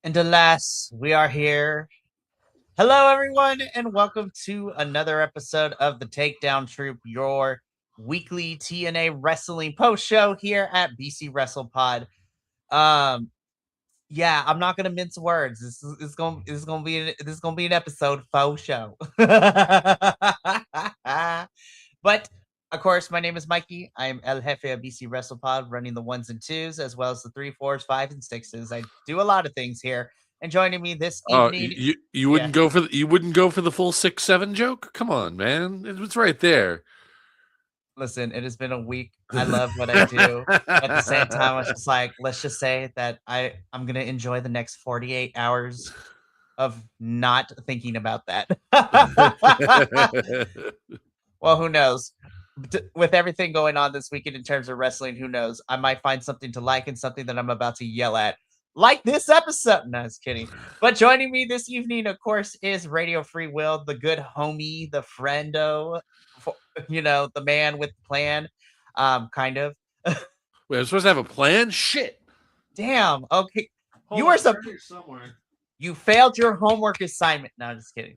And alas, we are here. Hello, everyone, and welcome to another episode of the Takedown Troupe, your weekly TNA wrestling post show here at BC WrestlePod. Um, yeah, I'm not gonna mince words. This is gonna be an episode faux show. But of course, my name is Mikey. I am El Jefe of BC WrestlePod, running the ones and twos as well as the three, fours, five, and sixes. I do a lot of things here. And joining me this evening, You yeah, wouldn't go for you wouldn't go for the full 6-7 joke? Come on, man. It's right there. listen, it has been a week. I love what I do. At the same time, I was just like, let's just say that I'm gonna enjoy the next 48 hours of not thinking about that. Well, who knows? With everything going on this weekend in terms of wrestling, who knows? I might find something to like and something that I'm about to yell at. Like this episode. No, just kidding. But joining me this evening, of course, is Radio Free Will, the good homie, the friendo, the man with the plan. Kind of. Wait, I'm supposed to have a plan? Shit. Damn. Okay. Hold You on, were it's right here somewhere. You failed your homework assignment. No, just kidding.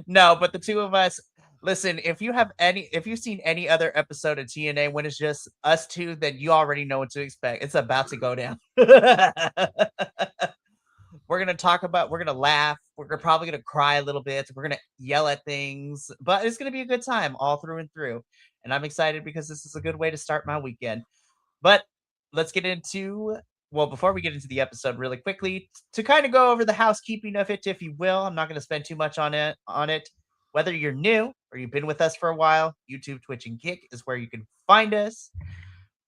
No, but the two of us, listen, if you've seen any other episode of TNA when it's just us two, then you already know what to expect. It's about to go down. We're gonna laugh, probably gonna cry a little bit, we're gonna yell at things, but it's gonna be a good time all through and through. And I'm excited because this is a good way to start my weekend. But let's get into before we get into the episode really quickly, to kind of go over the housekeeping of it, if you will. I'm not going to spend too much on it. Whether you're new or you've been with us for a while, YouTube, Twitch, and Kick is where you can find us,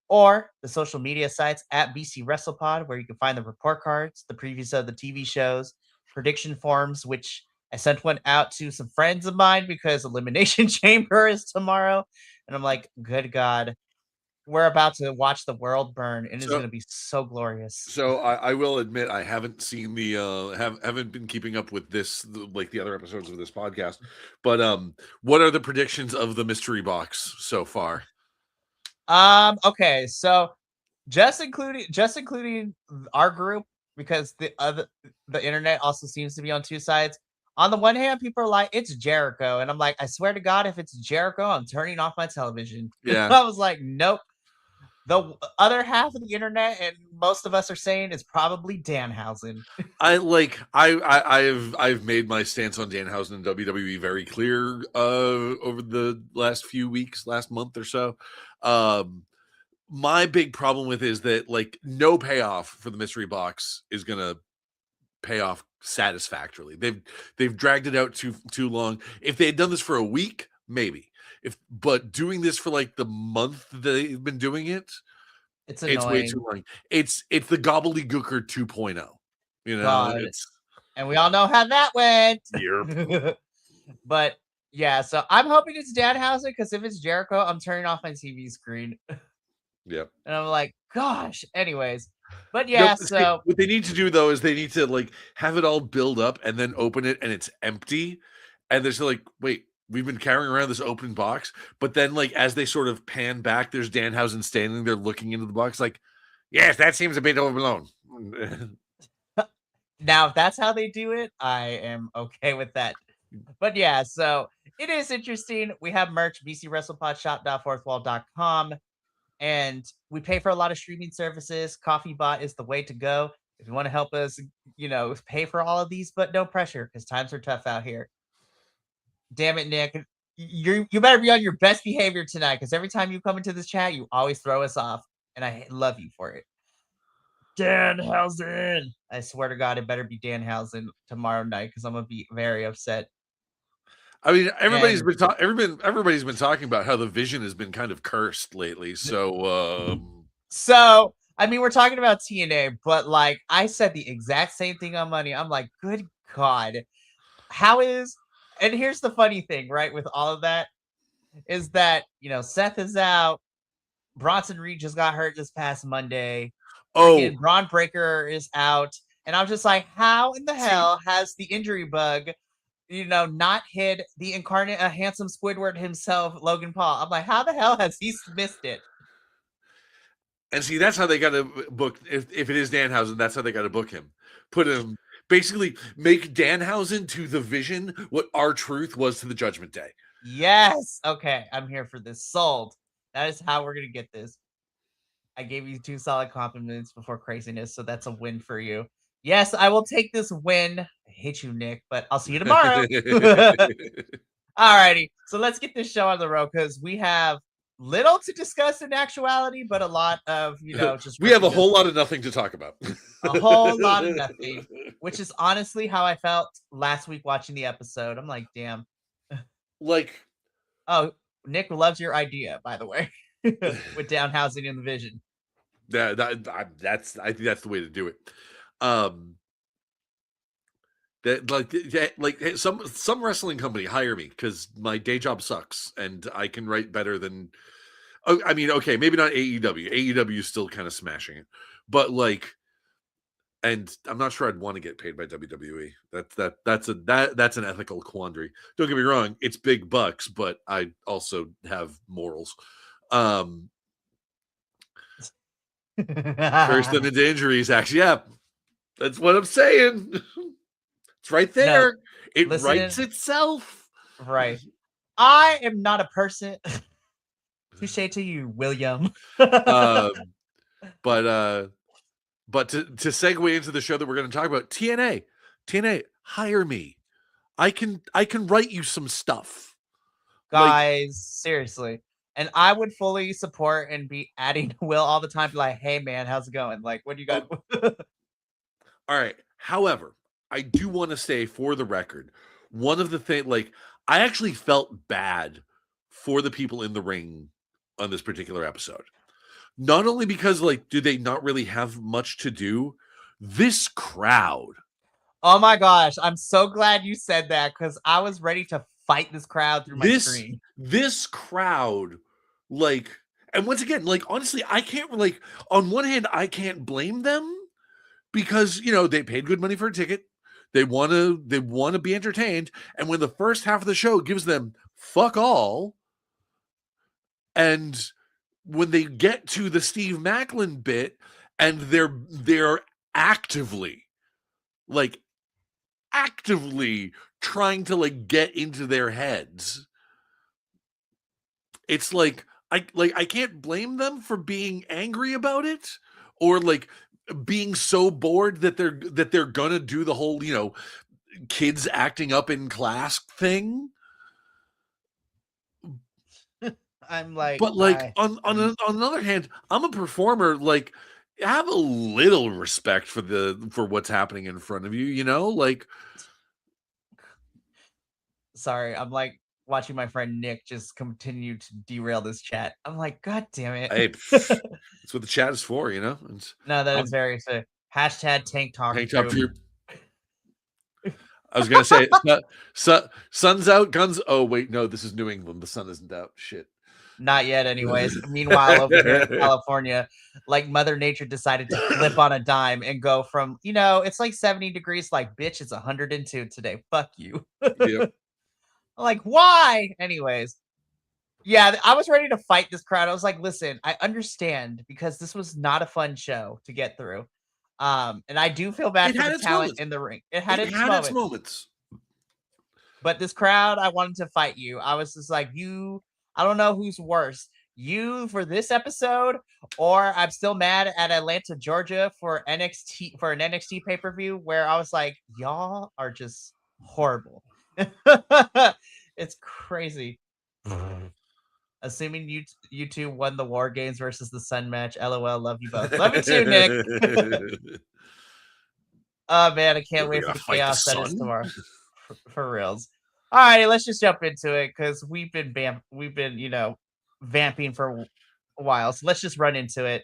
or the social media sites at BC WrestlePod, where you can find the report cards, the previews of the TV shows, prediction forms, which I sent one out to some friends of mine because Elimination Chamber is tomorrow. And I'm like, good God, we're about to watch the world burn, and it's So going to be so glorious. I will admit I haven't seen the haven't been keeping up with like the other episodes of this podcast. But what are the predictions of the mystery box so far? Okay, so just including our group, because the internet also seems to be on two sides. On the one hand, people are like, it's Jericho, and I'm like, I swear to God, if it's Jericho, I'm turning off my television. Yeah. I was like, nope. The other half of the internet, and most of us are saying, is probably Danhausen. I've made my stance on Danhausen and WWE very clear over the last few weeks, last month or so. My big problem with is that like no payoff for the mystery box is gonna pay off satisfactorily. They've dragged it out too long. If they had done this for a week, maybe. But doing this for like the month that they've been doing it, It's it's way annoying. too long. It's the gobbledygooker 2.0. You know, God. it's And we all know how that went. Yep. But yeah, so I'm hoping it's Danhausen, because if it's Jericho, I'm turning off my TV screen. Yep. And I'm like, gosh. Anyways, but Nope. yeah, so What they need to do though is they need to like have it all build up and then open it and it's empty, and there's like, wait, we've been carrying around this open box, but then like as they sort of pan back, there's Danhausen standing there looking into the box, like, yes, that seems a bit overblown. now if that's how they do it, I am okay with that. But yeah, so it is interesting. We have merch, bcwrestlepodshop.fourthwall.com, and we pay for a lot of streaming services. CoffeeBot is the way to go if you want to help us, pay for all of these, but no pressure because times are tough out here. Damn it, Nick. You better be on your best behavior tonight, because every time you come into this chat, you always throw us off, and I love you for it. Danhausen. I swear to God, it better be Danhausen tomorrow night, because I'm gonna be very upset. I mean, And everybody's been talking about how the vision has been kind of cursed lately. so I mean, we're talking about TNA, but like I said the exact same thing on Money. I'm like, good God, how is? And here's the funny thing, right? With all of that, is that Seth is out. Bronson Reed just got hurt this past Monday. Oh, Freaking Braun Breaker is out. And I'm just like, how in the hell has the injury bug, not hit the incarnate, a handsome Squidward himself, Logan Paul? I'm like, how the hell has he missed it? And see, that's how they got to book. If it is Danhausen, that's how they got to book him. Put him, basically make Danhausen to the Vision what R-Truth was to the Judgment Day. Yes. Okay, I'm here for this. Sold. That is how we're gonna get this. I gave you 2 solid compliments before craziness, so that's a win for you. Yes, I will take this win. I hate you, Nick, but I'll see you tomorrow. Alrighty, so let's get this show on the road because we have little to discuss in actuality, but a lot of just We have a ripping whole lot of nothing to talk about. a whole lot of nothing, which is honestly how I felt last week watching the episode. I'm like, damn. Like, Oh, Nick loves your idea, by the way, with down housing in the Vision. I think that's the way to do it. Hey, some wrestling company hire me because my day job sucks and I can write better than. Oh, I mean, okay, maybe not AEW. AEW is still kind of smashing it, but like, and I'm not sure I'd want to get paid by WWE. That's an ethical quandary. Don't get me wrong; it's big bucks, but I also have morals. First and into injuries, actually, yeah, that's what I'm saying. It's right there. No, It listen, writes itself. right. I am not a person. Touche to you, William. Um, but to segue into the show that we're going to talk about, TNA, hire me. I can write you some stuff. Guys, seriously. And I would fully support and be adding Will all the time, like, hey man, how's it going? Like, what do you got? All right. However, I do want to say for the record, one of the things, like, I actually felt bad for the people in the ring on this particular episode. Not only because, like, do they not really have much to do? This crowd. Oh my gosh, I'm so glad you said that because I was ready to fight this crowd through my screen. This crowd, like, and once again, like, honestly, I can't, like, on one hand, I can't blame them because, they paid good money for a ticket. They want to be entertained. And when the first half of the show gives them fuck all, and when they get to the Steve Macklin bit and they're actively trying to, like, get into their heads, it's like I can't blame them for being angry about it or, like, being so bored that they're gonna do the whole kids acting up in class thing. I'm like, But, like, on the other hand, I'm a performer. Like, have a little respect for what's happening in front of you. Like, sorry, I'm like watching my friend Nick just continue to derail this chat. I'm like, God damn it. hey, that's what the chat is for. It's, No, that I'm is very fair. Hashtag Tank Talk Tank Top Troop. Troop. I was gonna say, sun's out, guns. Oh wait, no, this is New England. The sun isn't out. Shit. Not yet, anyways. Meanwhile, over here in California, like Mother Nature decided to flip on a dime and go from, it's like 70 degrees, like, bitch, it's 102 today. Fuck you. Yep. Like, why? Anyways. Yeah, I was ready to fight this crowd. I was like, listen, I understand because this was not a fun show to get through. And I do feel bad for the talent in the ring. It had its moments. But this crowd, I wanted to fight you. I was just like, I don't know who's worse. You for this episode, or I'm still mad at Atlanta, Georgia for an NXT pay-per-view where I was like, y'all are just horrible. It's crazy. Assuming you two won the War Games versus the Sun match. LOL, love you both. Love you too, Nick. Oh man, I can't wait for the chaos that is tomorrow. For reals. All right, let's just jump into it because we've been vamping for a while. So let's just run into it.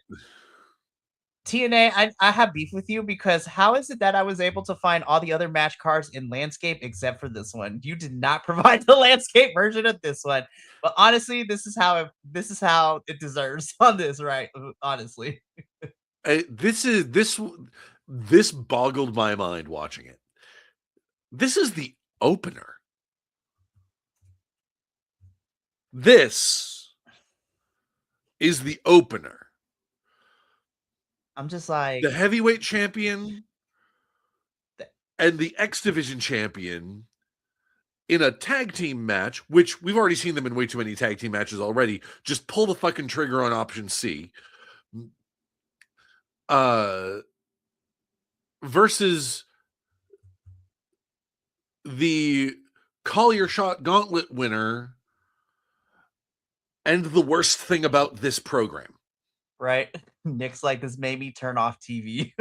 TNA, I have beef with you because how is it that I was able to find all the other match cards in landscape except for this one? You did not provide the landscape version of this one. But honestly, this is how it deserves on this, right? Honestly. This boggled my mind watching it. This is the opener. This is the opener I'm just like the heavyweight champion and the X Division champion in a tag team match, which we've already seen them in way too many tag team matches already. Just pull the fucking trigger on option C. Versus the Call Your Shot Gauntlet winner and the worst thing about this program. Right? Nick's like, this made me turn off TV.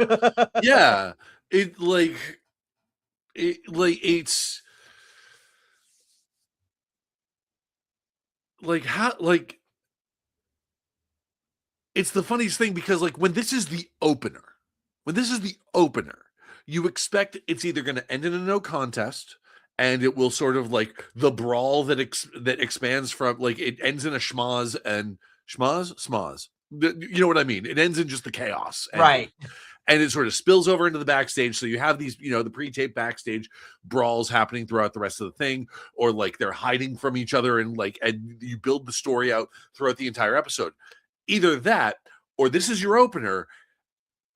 Yeah. It's like how like it's the funniest thing because like when this is the opener, you expect it's either going to end in a no contest and it will sort of like the brawl that expands from like it ends in a schmoz and schmoz. You know what I mean? It ends in just the chaos. Right. And it sort of spills over into the backstage. So you have these, the pre-tape backstage brawls happening throughout the rest of the thing, or like they're hiding from each other and you build the story out throughout the entire episode. Either that, or this is your opener.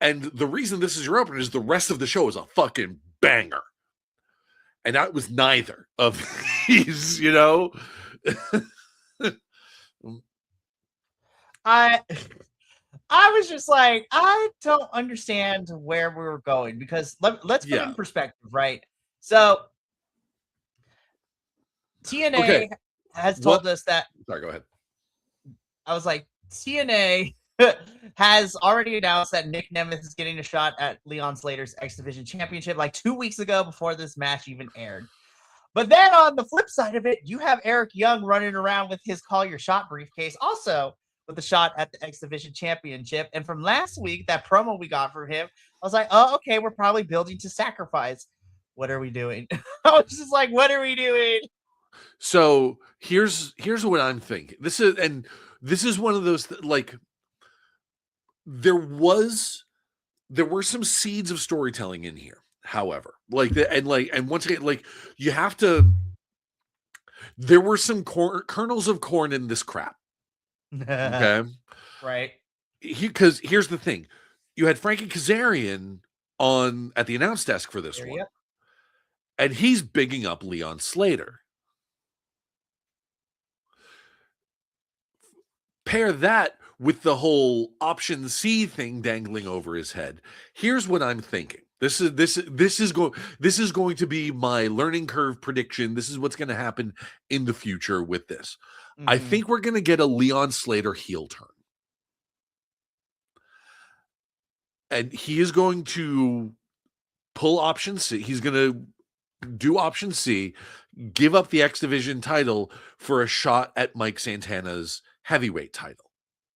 And the reason this is your opener is the rest of the show is a fucking banger. And that was neither of these, I was just like, I don't understand where we were going because let's put it in perspective, right? So TNA has told us that. Sorry, go ahead. I was like, TNA has already announced that Nick Nemeth is getting a shot at Leon Slater's X Division Championship like 2 weeks ago before this match even aired. But then on the flip side of it, you have Eric Young running around with his Call Your Shot briefcase, also with a shot at the X Division Championship. And from last week, that promo we got from him, I was like, oh, okay, we're probably building to Sacrifice. What are we doing? I was just like, what are we doing? So here's what I'm thinking. This is one of those like there were some seeds of storytelling in here. However, and once again, like you have to. There were some kernels of corn in this crap. Okay, right. Because here's the thing: you had Frankie Kazarian at the announce desk for this one, and he's bigging up Leon Slater. Pair that with the whole option C thing dangling over his head. Here's what I'm thinking. This is going to be my learning curve prediction. This is what's going to happen in the future with this. Mm-hmm. I think we're going to get a Leon Slater heel turn. And he is going to pull option C. He's going to do option C, give up the X Division title for a shot at Mike Santana's heavyweight title.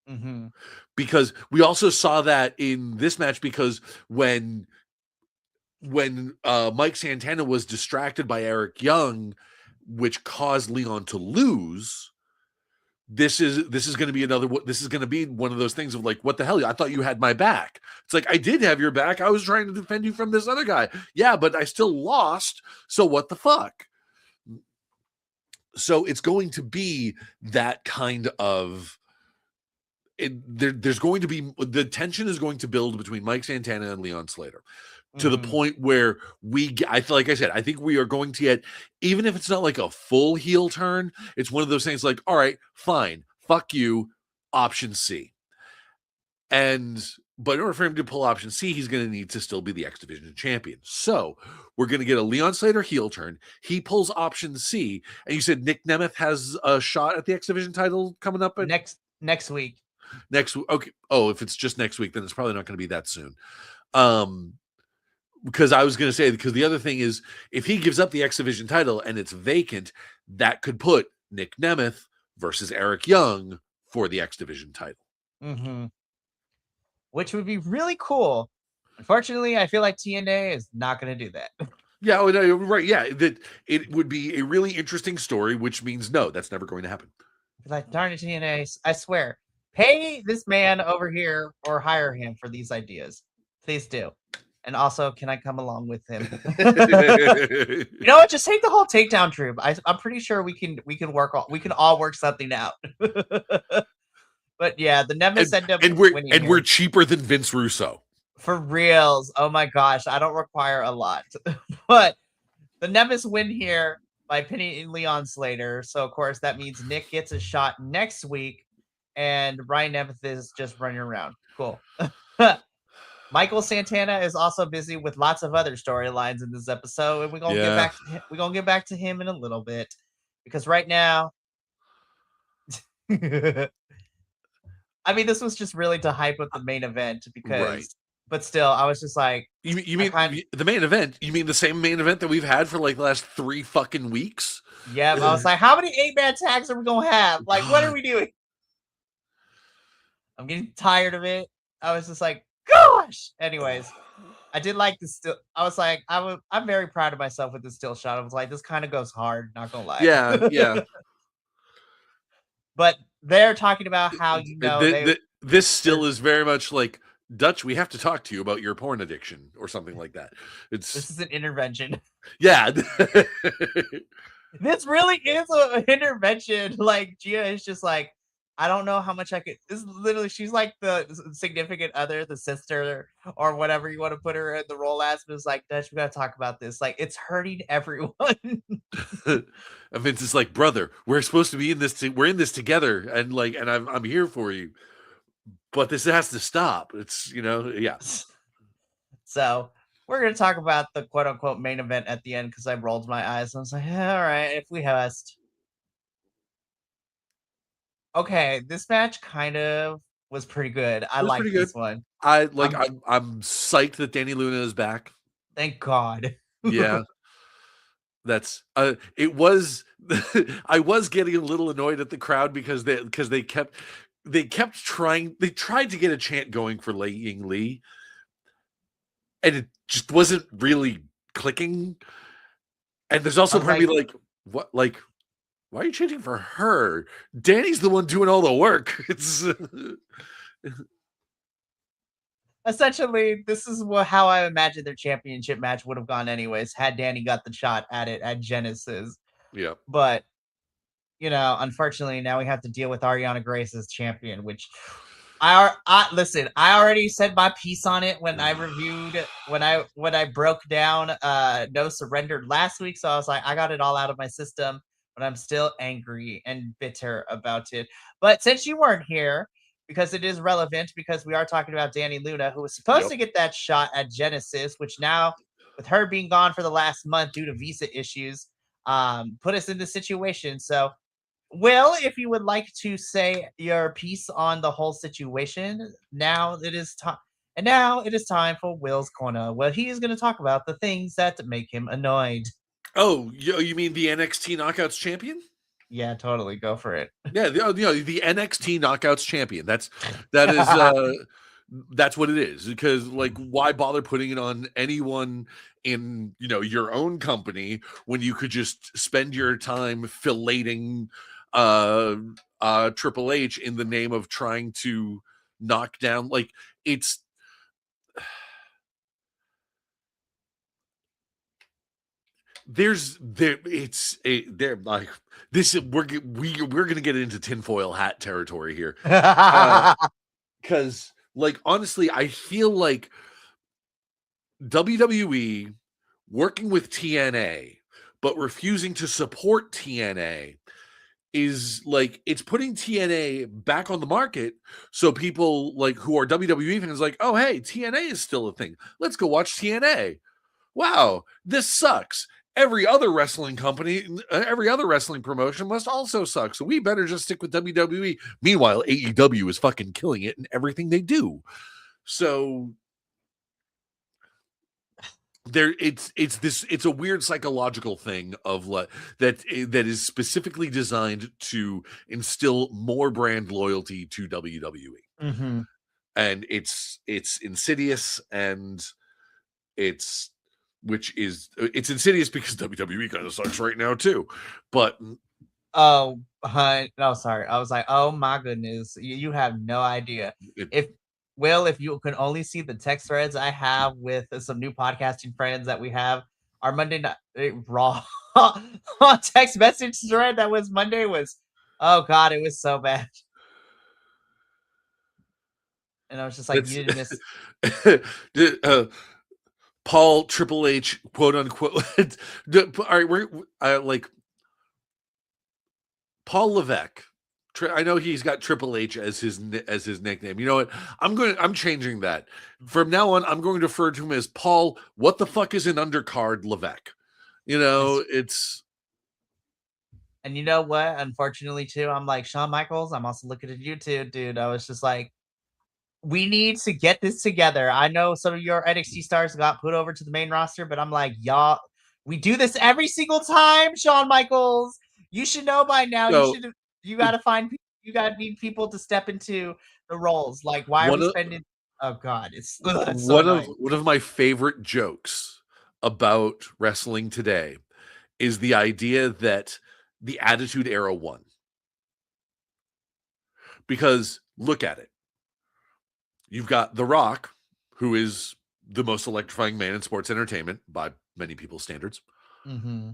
Mm-hmm. Because we also saw that in this match, because when Mike Santana was distracted by Eric Young, which caused Leon to lose, this is going to be one of those things of like, what the hell? I thought you had my back. It's like, I did have your back. I was trying to defend you from this other guy. Yeah, but I still lost. So what the fuck? So it's going to be that kind of there's going to be the tension is going to build between Mike Santana and Leon Slater. To the point where I think we are going to get, even if it's not like a full heel turn, it's one of those things like, all right, fine, fuck you, option C. But in order for him to pull option C, he's going to need to still be the X Division champion. So we're going to get a Leon Slater heel turn. He pulls option C, and you said Nick Nemeth has a shot at the X Division title coming up next week. Okay. Oh, if it's just next week, then it's probably not going to be that soon. Because I was going to say, because the other thing is, if he gives up the X Division title and it's vacant, that could put Nick Nemeth versus Eric Young for the X Division title. Mm-hmm. Which would be really cool. Unfortunately, I feel like TNA is not going to do that. Yeah, right. Yeah, that it would be a really interesting story, which means no, that's never going to happen. Like, darn it, TNA, I swear, pay this man over here or hire him for these ideas. Please do. And also, can I come along with him? You know what? Just take the whole Takedown Troupe. I'm pretty sure we can all work something out. But yeah, the Nemesis end up winning and here. we're cheaper than Vince Russo. For reals. Oh my gosh, I don't require a lot. But the Nemesis win here by pinning Leon Slater. So of course that means Nick gets a shot next week, and Ryan Nemeth is just running around. Cool. Michael Santana is also busy with lots of other storylines in this episode, and we're gonna get back to him in a little bit, because right now, I mean, this was just really to hype up the main event Right. but still, I was just like, You mean the main event? You mean the same main event that we've had for like the last 3 fucking weeks? yeah, I was like, how many 8-man tags are we gonna have? Like, what are we doing? I'm getting tired of it. I was just like, gosh. Anyways, I did like this still. I was like, I'm very proud of myself with this still shot. I was like, this kind of goes hard, not gonna lie. Yeah. But they're talking about how this still is very much like, Dutch, we have to talk to you about your porn addiction or something like that. This is an intervention. Yeah. This really is an intervention. Like, Gia is just like, I don't know how much I could. This is literally, she's like the significant other, the sister, or whatever you want to put her in the role as. But it's like, Dutch, we got to talk about this. Like, it's hurting everyone. And Vince is like, brother, we're supposed to be in this. We're in this together, and like, and I'm here for you. But this has to stop. It's yeah. So we're gonna talk about the quote unquote main event at the end, because I rolled my eyes and I was like, all right, if we host. Okay, this match kind of was pretty good. I like this one. I'm psyched that Danny Luna is back. Thank God. Yeah. That's it was I was getting a little annoyed at the crowd because they tried to get a chant going for Lei Ying Lee, and it just wasn't really clicking. And there's also part of me like, what, like, why are you chanting for her? Danny's the one doing all the work. It's essentially, this is how I imagine their championship match would have gone anyways, had Danny got the shot at it at Genesis. Yeah. But, unfortunately, now we have to deal with Ariana Grace as champion, which listen, I already said my piece on it when I reviewed, when I broke down No Surrender last week. So I was like, I got it all out of my system, but I'm still angry and bitter about it. But since you weren't here, because it is relevant, because we are talking about Danny Luna, who was supposed to get that shot at Genesis, which now, with her being gone for the last month due to visa issues, put us in this situation. So, Will, if you would like to say your piece on the whole situation, now it is time. And now it is time for Will's Corner, where he is going to talk about the things that make him annoyed. Oh, you mean the NXT Knockouts champion? Yeah, totally. Go for it. Yeah, the NXT Knockouts champion. That's what it is. Because, like, why bother putting it on anyone in your own company when you could just spend your time filleting Triple H in the name of trying to knock down, like, it's we're gonna get into tinfoil hat territory here, because like, honestly, I feel like WWE working with TNA but refusing to support TNA is like, it's putting TNA back on the market, so people like who are WWE fans like, oh hey, TNA is still a thing, let's go watch TNA. Wow, this sucks. Every other wrestling company, every other wrestling promotion must also suck, so we better just stick with WWE. Meanwhile, AEW is fucking killing it in everything they do. So it's a weird psychological thing of that is specifically designed to instill more brand loyalty to WWE. Mm-hmm. And it's insidious, and it's insidious because WWE kind of sucks right now too. But no, sorry, I was like, oh my goodness, you have no idea. If you can only see the text threads I have with some new podcasting friends that we have, our Monday night Raw text message thread that was Monday was, oh god, it was so bad. And I was just like, That's you didn't miss. Paul Triple H, quote unquote. All right, we're like Paul Levesque. I know he's got Triple H as his nickname. You know what? I'm changing that. From now on, I'm going to refer to him as Paul. What the fuck is an undercard Levesque? You know, it's. And you know what? Unfortunately, too, I'm like Shawn Michaels. I'm also looking at you too, dude. I was just like, we need to get this together. I know some of your NXT stars got put over to the main roster, but I'm like, y'all, we do this every single time, Shawn Michaels. You should know by now. So You got to find, you got to need people to step into the roles. Like, why are one we of spending? Oh God, it's so annoying. one of my favorite jokes about wrestling today is the idea that the Attitude Era won. Because look at it. You've got The Rock, who is the most electrifying man in sports entertainment by many people's standards. Mm-hmm.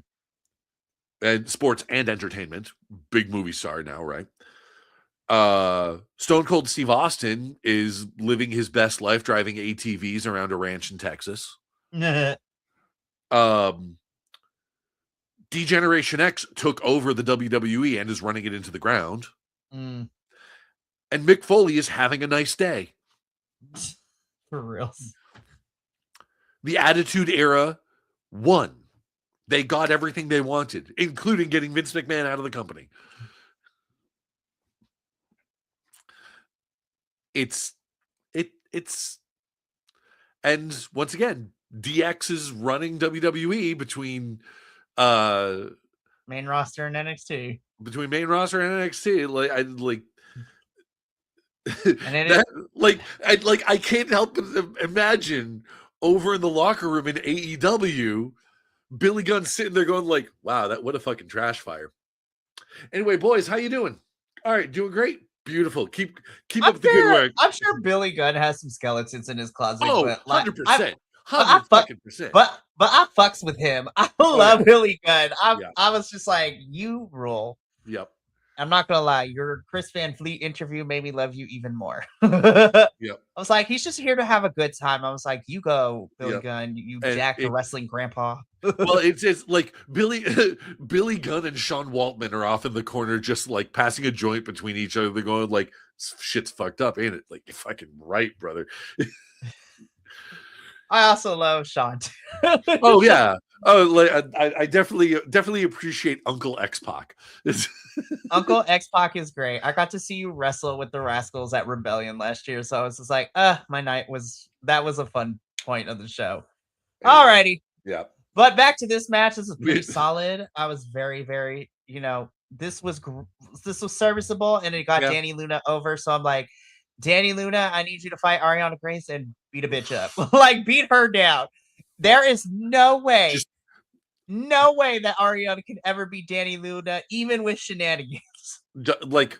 And sports and entertainment. Big movie star now, right? Stone Cold Steve Austin is living his best life driving ATVs around a ranch in Texas. D-Generation X took over the WWE and is running it into the ground. Mm. And Mick Foley is having a nice day. For real. The Attitude Era won. They got everything they wanted, including getting Vince McMahon out of the company. It's and once again, DX is running WWE between main roster and NXT. Between main roster and NXT, and I can't help but imagine over in the locker room in AEW, Billy Gunn sitting there going like, "Wow, what a fucking trash fire." Anyway, boys, how you doing? All right, doing great. Beautiful. Keep up the good work. I'm sure Billy Gunn has some skeletons in his closet. Oh, but like, 100%. But I fucks with him. I love Billy Gunn. I was just like, you rule. Yep. I'm not gonna lie, your Chris Van Fleet interview made me love you even more. Yep. I was like, he's just here to have a good time. I was like, you go, Billy Gunn, you jack the wrestling grandpa. Well, it's like Billy Gunn and Sean Waltman are off in the corner, just like passing a joint between each other. They're going like, shit's fucked up, ain't it? Like, you're fucking right, brother. I also love Sean. Oh yeah. Oh, like I definitely appreciate Uncle X-Pac. Uncle X-Pac is great. I got to see you wrestle with the Rascals at Rebellion last year, so I was just like, my night was a fun point of the show. Alrighty. Yeah. But back to this match. This was pretty solid. I was very, very, this was serviceable, and it got Danny Luna over. So I'm like, Danny Luna, I need you to fight Ariana Grace and beat a bitch up. Like, beat her down. There is no way that Ariana can ever beat Danny Luna, even with shenanigans. Like,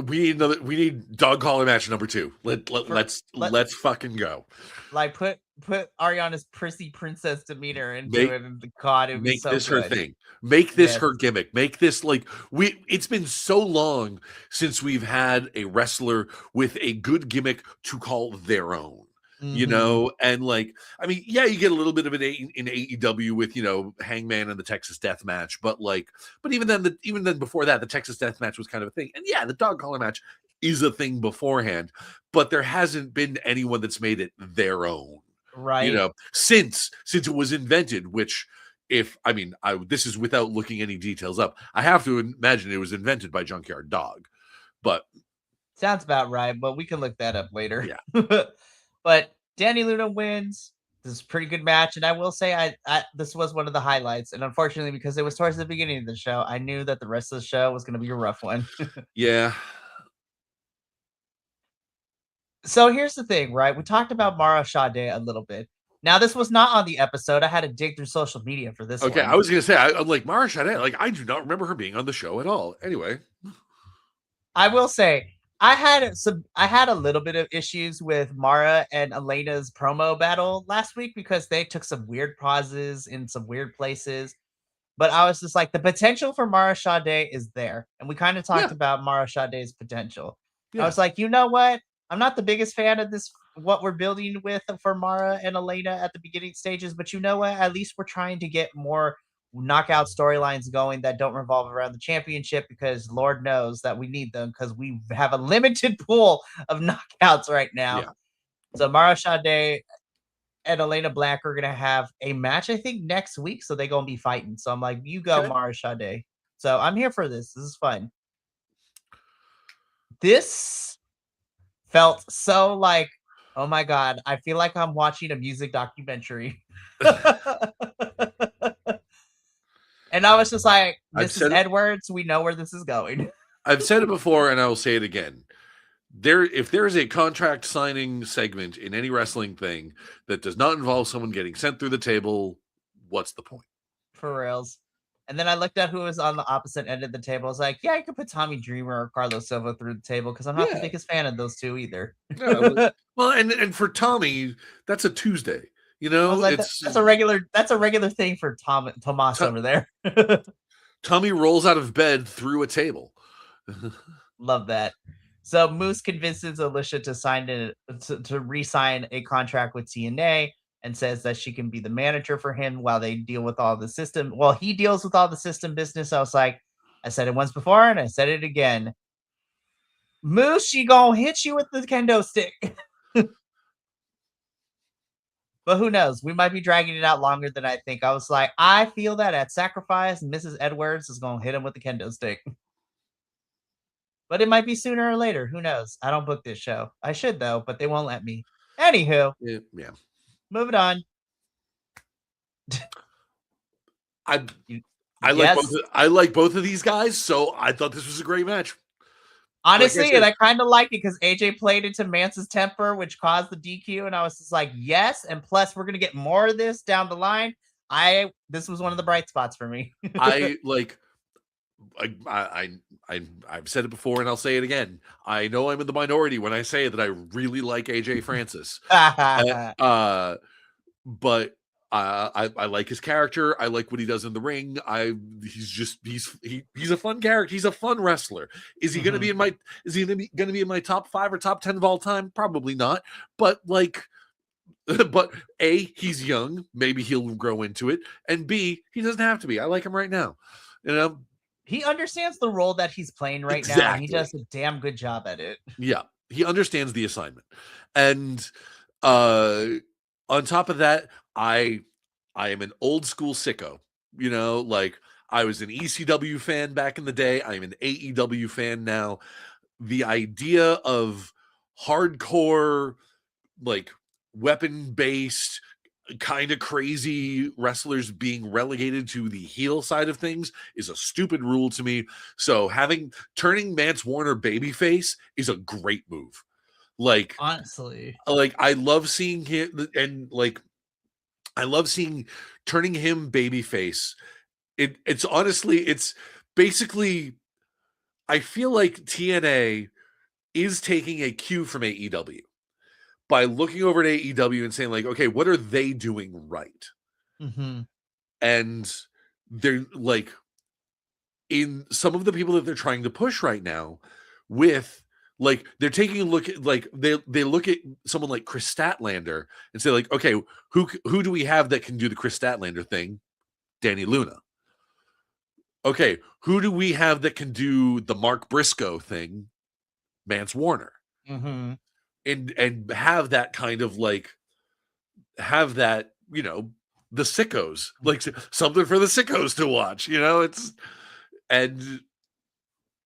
we need dog collar match number 2. Let's fucking go. Like, put Ariana's prissy princess demeanor into it, and God, it would be so this good. her thing. Make this her gimmick. Make this it's been so long since we've had a wrestler with a good gimmick to call their own. Mm-hmm. And like, I mean, yeah, you get a little bit of it in AEW with, Hangman and the Texas Death Match, but even then before that, the Texas Death Match was kind of a thing. And yeah, the dog collar match is a thing beforehand, but there hasn't been anyone that's made it their own. Right. Since it was invented, which this is without looking any details up. I have to imagine it was invented by Junkyard Dog, but sounds about right. But we can look that up later. Yeah. But Danny Luna wins. This is a pretty good match, and I will say, this was one of the highlights. And unfortunately, because it was towards the beginning of the show, I knew that the rest of the show was going to be a rough one. Yeah. So here's the thing, right? We talked about Mara Sade a little bit. Now, this was not on the episode. I had to dig through social media for this. Okay, I was going to say, I'm like, Mara Sade, like, I do not remember her being on the show at all. Anyway. I will say, I had a little bit of issues with Mara and Elena's promo battle last week because they took some weird pauses in some weird places. But I was just like, the potential for Mara Sade is there. And we kind of talked about Mara Sade's potential. I was like, you know what? I'm not the biggest fan of this, what we're building with for Mara and Elena at the beginning stages, but you know what? At least we're trying to get more knockout storylines going that don't revolve around the championship, because Lord knows that we need them because we have a limited pool of knockouts right now. Yeah. So Mara Sade and Elena Black are gonna have a match, I think, next week. So they're gonna be fighting. So I'm like, you go, Okay. Mara Sade. So I'm here for this. This is fun. This felt so like, oh my god, I feel like I'm watching a music documentary. And I was just like, I've Mrs. said it. Edwards, we know where this is going. I've said it before, and I will say it again. If there is a contract signing segment in any wrestling thing that does not involve someone getting sent through the table, what's the point? For reals. And then I looked at who was on the opposite end of the table. I was like, yeah, you could put Tommy Dreamer or Carlos Silva through the table because I'm not the Yeah. biggest fan of those two either. Yeah, well, and for Tommy, that's a Tuesday. You I was know, like, it's that's a regular thing for Tomas over there. Tommy rolls out of bed through a table. Love that. So Moose convinces Alicia to to re-sign a contract with TNA and says that she can be the manager for him while they deal with all the system. Well, he deals with all the system business. I was like, I said it once before and I said it again. Moose, she gonna hit you with the kendo stick. But who knows? We might be dragging it out longer than I think. I was like, I feel that at Sacrifice, Mrs. Edwards is gonna hit him with the kendo stick. But it might be sooner or later. Who knows? I don't book this show. I should though, but they won't let me. Anywho, yeah. moving on. I Yes. like both of these guys, so I thought this was a great match. Honestly, and I kind of like it because AJ played into Mance's temper, which caused the DQ, and I was just like, yes. And plus, we're gonna get more of this down the line. This was one of the bright spots for me. I've said it before and I'll say it again. I know I'm in the minority when I say that I really like AJ Francis. But I like his character. I like what he does in the ring. He's a fun character. He's a fun wrestler. Is he going to be in my top 5 or top 10 of all time? Probably not. But but A, he's young. Maybe he'll grow into it. And B, he doesn't have to be. I like him right now. You know, he understands the role that he's playing right now, and he does a damn good job at it. Yeah, he understands the assignment. And on top of that, I am an old school sicko. You know, like I was an ECW fan back in the day. I'm an AEW fan now. The idea of hardcore, like weapon-based, kind of crazy wrestlers being relegated to the heel side of things is a stupid rule to me. So turning Mance Warner babyface is a great move. Like, honestly, I love seeing him, and I love seeing turning him babyface. It's basically, I feel like TNA is taking a cue from AEW by looking over at AEW and saying, like, okay, what are they doing right? And they're like, in some of the people that they're trying to push right now, with like, they're taking a look at, like, they look at someone like Chris Statlander and say, like, okay, who do we have that can do the Chris Statlander thing? Danny Luna. Okay, who do we have that can do the Mark Briscoe thing? Mance Warner. And have that kind of have that, the sickos, like something for the sickos to watch, and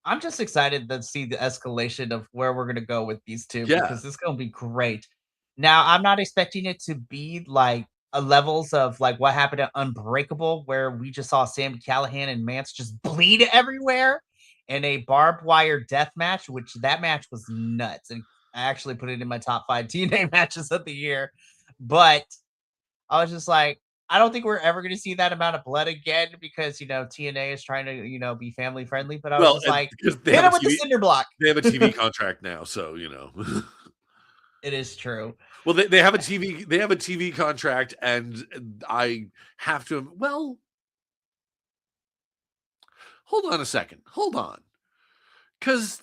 I'm just excited to see the escalation of where we're going to go with these two, because it's going to be great. Now, I'm not expecting it to be like a levels of like what happened at Unbreakable, where we just saw Sam Callahan and Mance just bleed everywhere in a barbed wire death match, which that match was nuts. And I actually put it in my top 5 TNA matches of the year. But I was just like, I don't think we're ever going to see that amount of blood again, because, TNA is trying to, be family friendly. But I was just like, hit him with the cinder block. They have a TV contract now, so, It is true. Well, they have a TV contract, and I have to, well, hold on a second. Hold on. Because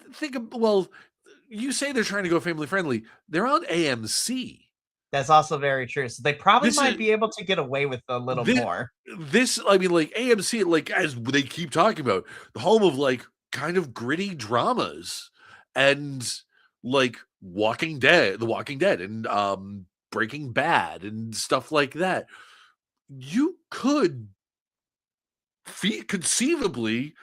you say they're trying to go family friendly. They're on AMC. That's also very true. So they probably This might is be able to get away with a little this more. this I mean, like AMC, like as they keep talking about, the home of like kind of gritty dramas and like The Walking Dead and Breaking Bad and stuff like that. You could conceivably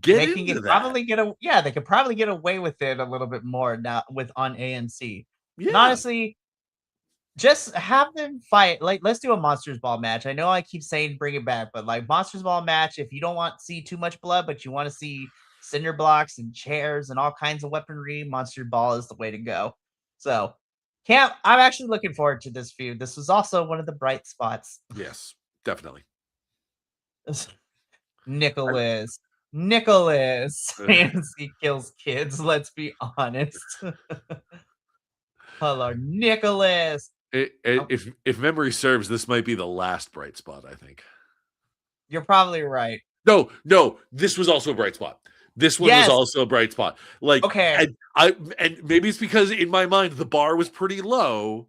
get They can into get that. probably get a yeah, they could probably get away with it a little bit more now with on AMC. And Yeah. honestly, just have them fight. Like, let's do a Monsters Ball match. I know I keep saying bring it back, but like Monsters Ball match, if you don't want to see too much blood, but you want to see cinder blocks and chairs and all kinds of weaponry, Monster Ball is the way to go. So, I'm actually looking forward to this feud. This was also one of the bright spots. Yes, definitely. Nicholas. Nicholas. Fantasy kills kids. Let's be honest. Hello, Nicholas. If memory serves, this might be the last bright spot, I think. You're probably right. No, this was also a bright spot. This one was Yes. also a bright spot. Like, Okay. and maybe it's because in my mind the bar was pretty low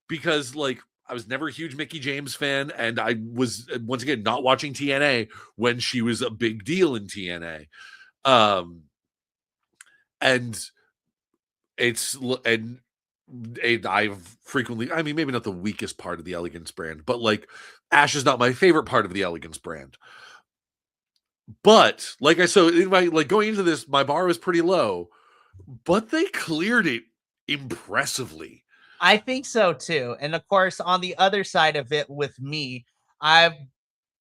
because like I was never a huge Mickey James fan, and I was once again not watching TNA when she was a big deal in TNA. And I've frequently, I mean, maybe not the weakest part of the Elegance brand, but like Ash is not my favorite part of the Elegance brand. But like I said, in my like going into this, my bar was pretty low, but they cleared it impressively. I think so too. And of course, on the other side of it with me, I've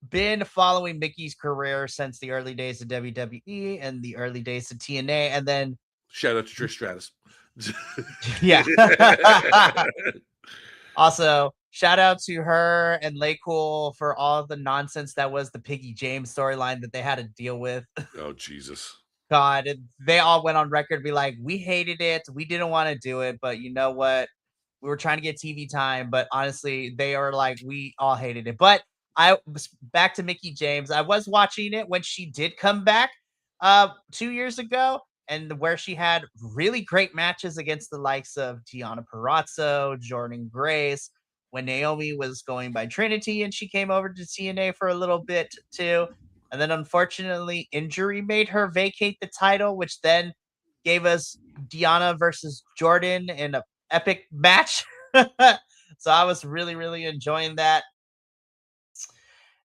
been following Mickey's career since the early days of WWE and the early days of TNA. And then, Shout out to Trish Stratus. yeah. Also, shout out to her and Lay Cool for all the nonsense that was the Piggy James storyline that they had to deal with. Oh, Jesus. God, they all went on record be like, we hated it. We didn't want to do it. But you know what? We were trying to get TV time. But honestly, they are like, we all hated it. But I was back to Mickey James. I was watching it when she did come back 2 years ago, and where she had really great matches against the likes of Deonna Purrazzo, Jordan Grace, when Naomi was going by Trinity and she came over to TNA for a little bit too. And then unfortunately, injury made her vacate the title, which then gave us Deonna versus Jordan in an epic match. So I was really, really enjoying that.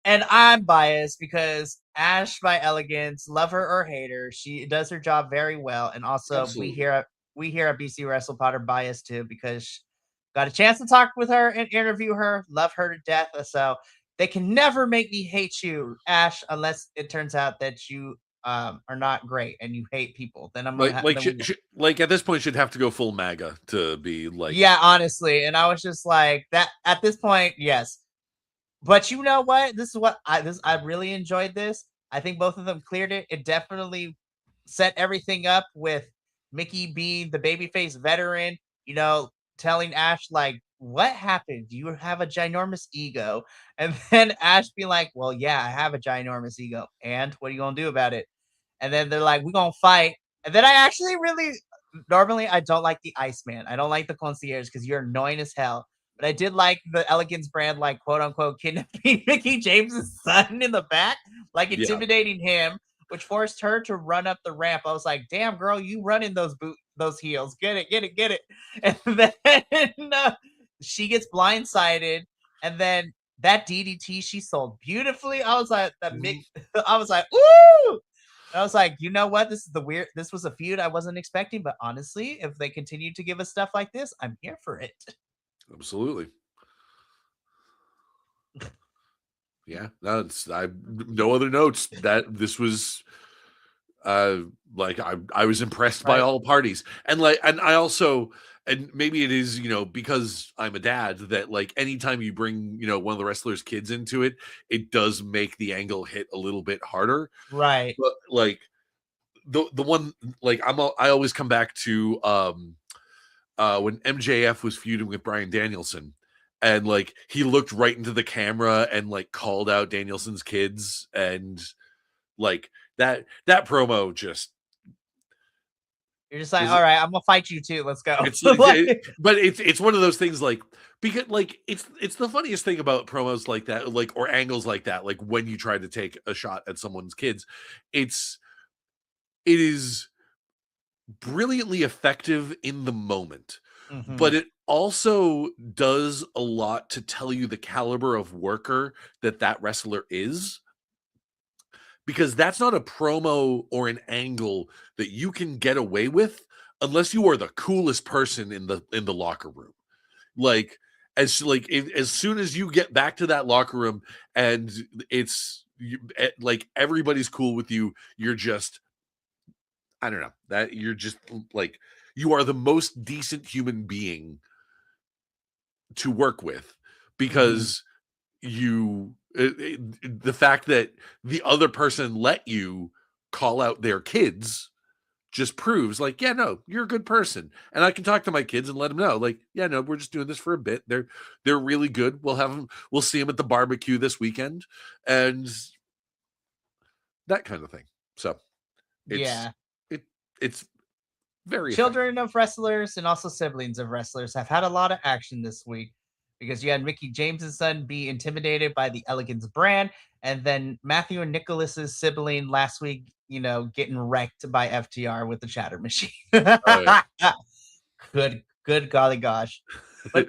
And I'm biased because Ash by Elegance, love her or hate her, she does her job very well. And also Absolutely. we here at BC Wrestle Pod are biased too because got a chance to talk with her and interview her, love her to death. So they can never make me hate you, Ash, unless it turns out that you are not great and you hate people. Then I'm gonna then we Like at this point should have to go full MAGA to be like, yeah, honestly. And I was just like that at this point, yes. But you know what? I really enjoyed this. I think both of them cleared it. It definitely set everything up with Mickey being the babyface veteran, telling Ash like, "What happened? You have a ginormous ego." And then Ash be like, "Well, yeah, I have a ginormous ego. And what are you going to do about it?" And then they're like, "We're going to fight." And then I actually really normally I don't like the Iceman. I don't like the concierge because you're annoying as hell. But I did like the Elegance brand, like quote unquote, kidnapping Mickey James's son in the back, like yeah. intimidating him, which forced her to run up the ramp. I was like, "Damn, girl, you running those heels? Get it, get it, get it!" And then she gets blindsided, and then that DDT she sold beautifully. I was like, I was like, "Ooh!" I was like, you know what? This was a feud I wasn't expecting, but honestly, if they continue to give us stuff like this, I'm here for it. Absolutely. Yeah, that's I no other notes. That this was like I was impressed by Right. all parties. And I also, and maybe it is, because I'm a dad, that like anytime you bring, one of the wrestlers' kids into it, it does make the angle hit a little bit harder. Right. But like the one, like I always come back to when MJF was feuding with Bryan Danielson, and like he looked right into the camera and like called out Danielson's kids, and like that promo just You're just like, all right, I'm gonna fight you too. Let's go. It's like, but it's one of those things like because like it's the funniest thing about promos like that, like or angles like that, like when you try to take a shot at someone's kids, it is brilliantly effective in the moment, Mhm. but it also does a lot to tell you the caliber of worker that wrestler is, because that's not a promo or an angle that you can get away with unless you are the coolest person in the locker room. Like as soon as you get back to that locker room and like everybody's cool with you, you're just, I don't know, that you're just like, you are the most decent human being to work with, Mhm. because the fact that the other person let you call out their kids just proves like, yeah, no, you're a good person, and I can talk to my kids and let them know, like, yeah, no, we're just doing this for a bit. They're really good. We'll see them at the barbecue this weekend, and that kind of thing. So it's Yeah. it it's very effective. Children of wrestlers and also siblings of wrestlers have had a lot of action this week because you had Mickey James's son be intimidated by the Elegance brand, and then Matthew and Nicholas's sibling last week, getting wrecked by FTR with the chatter machine. Oh yeah. Good golly gosh. But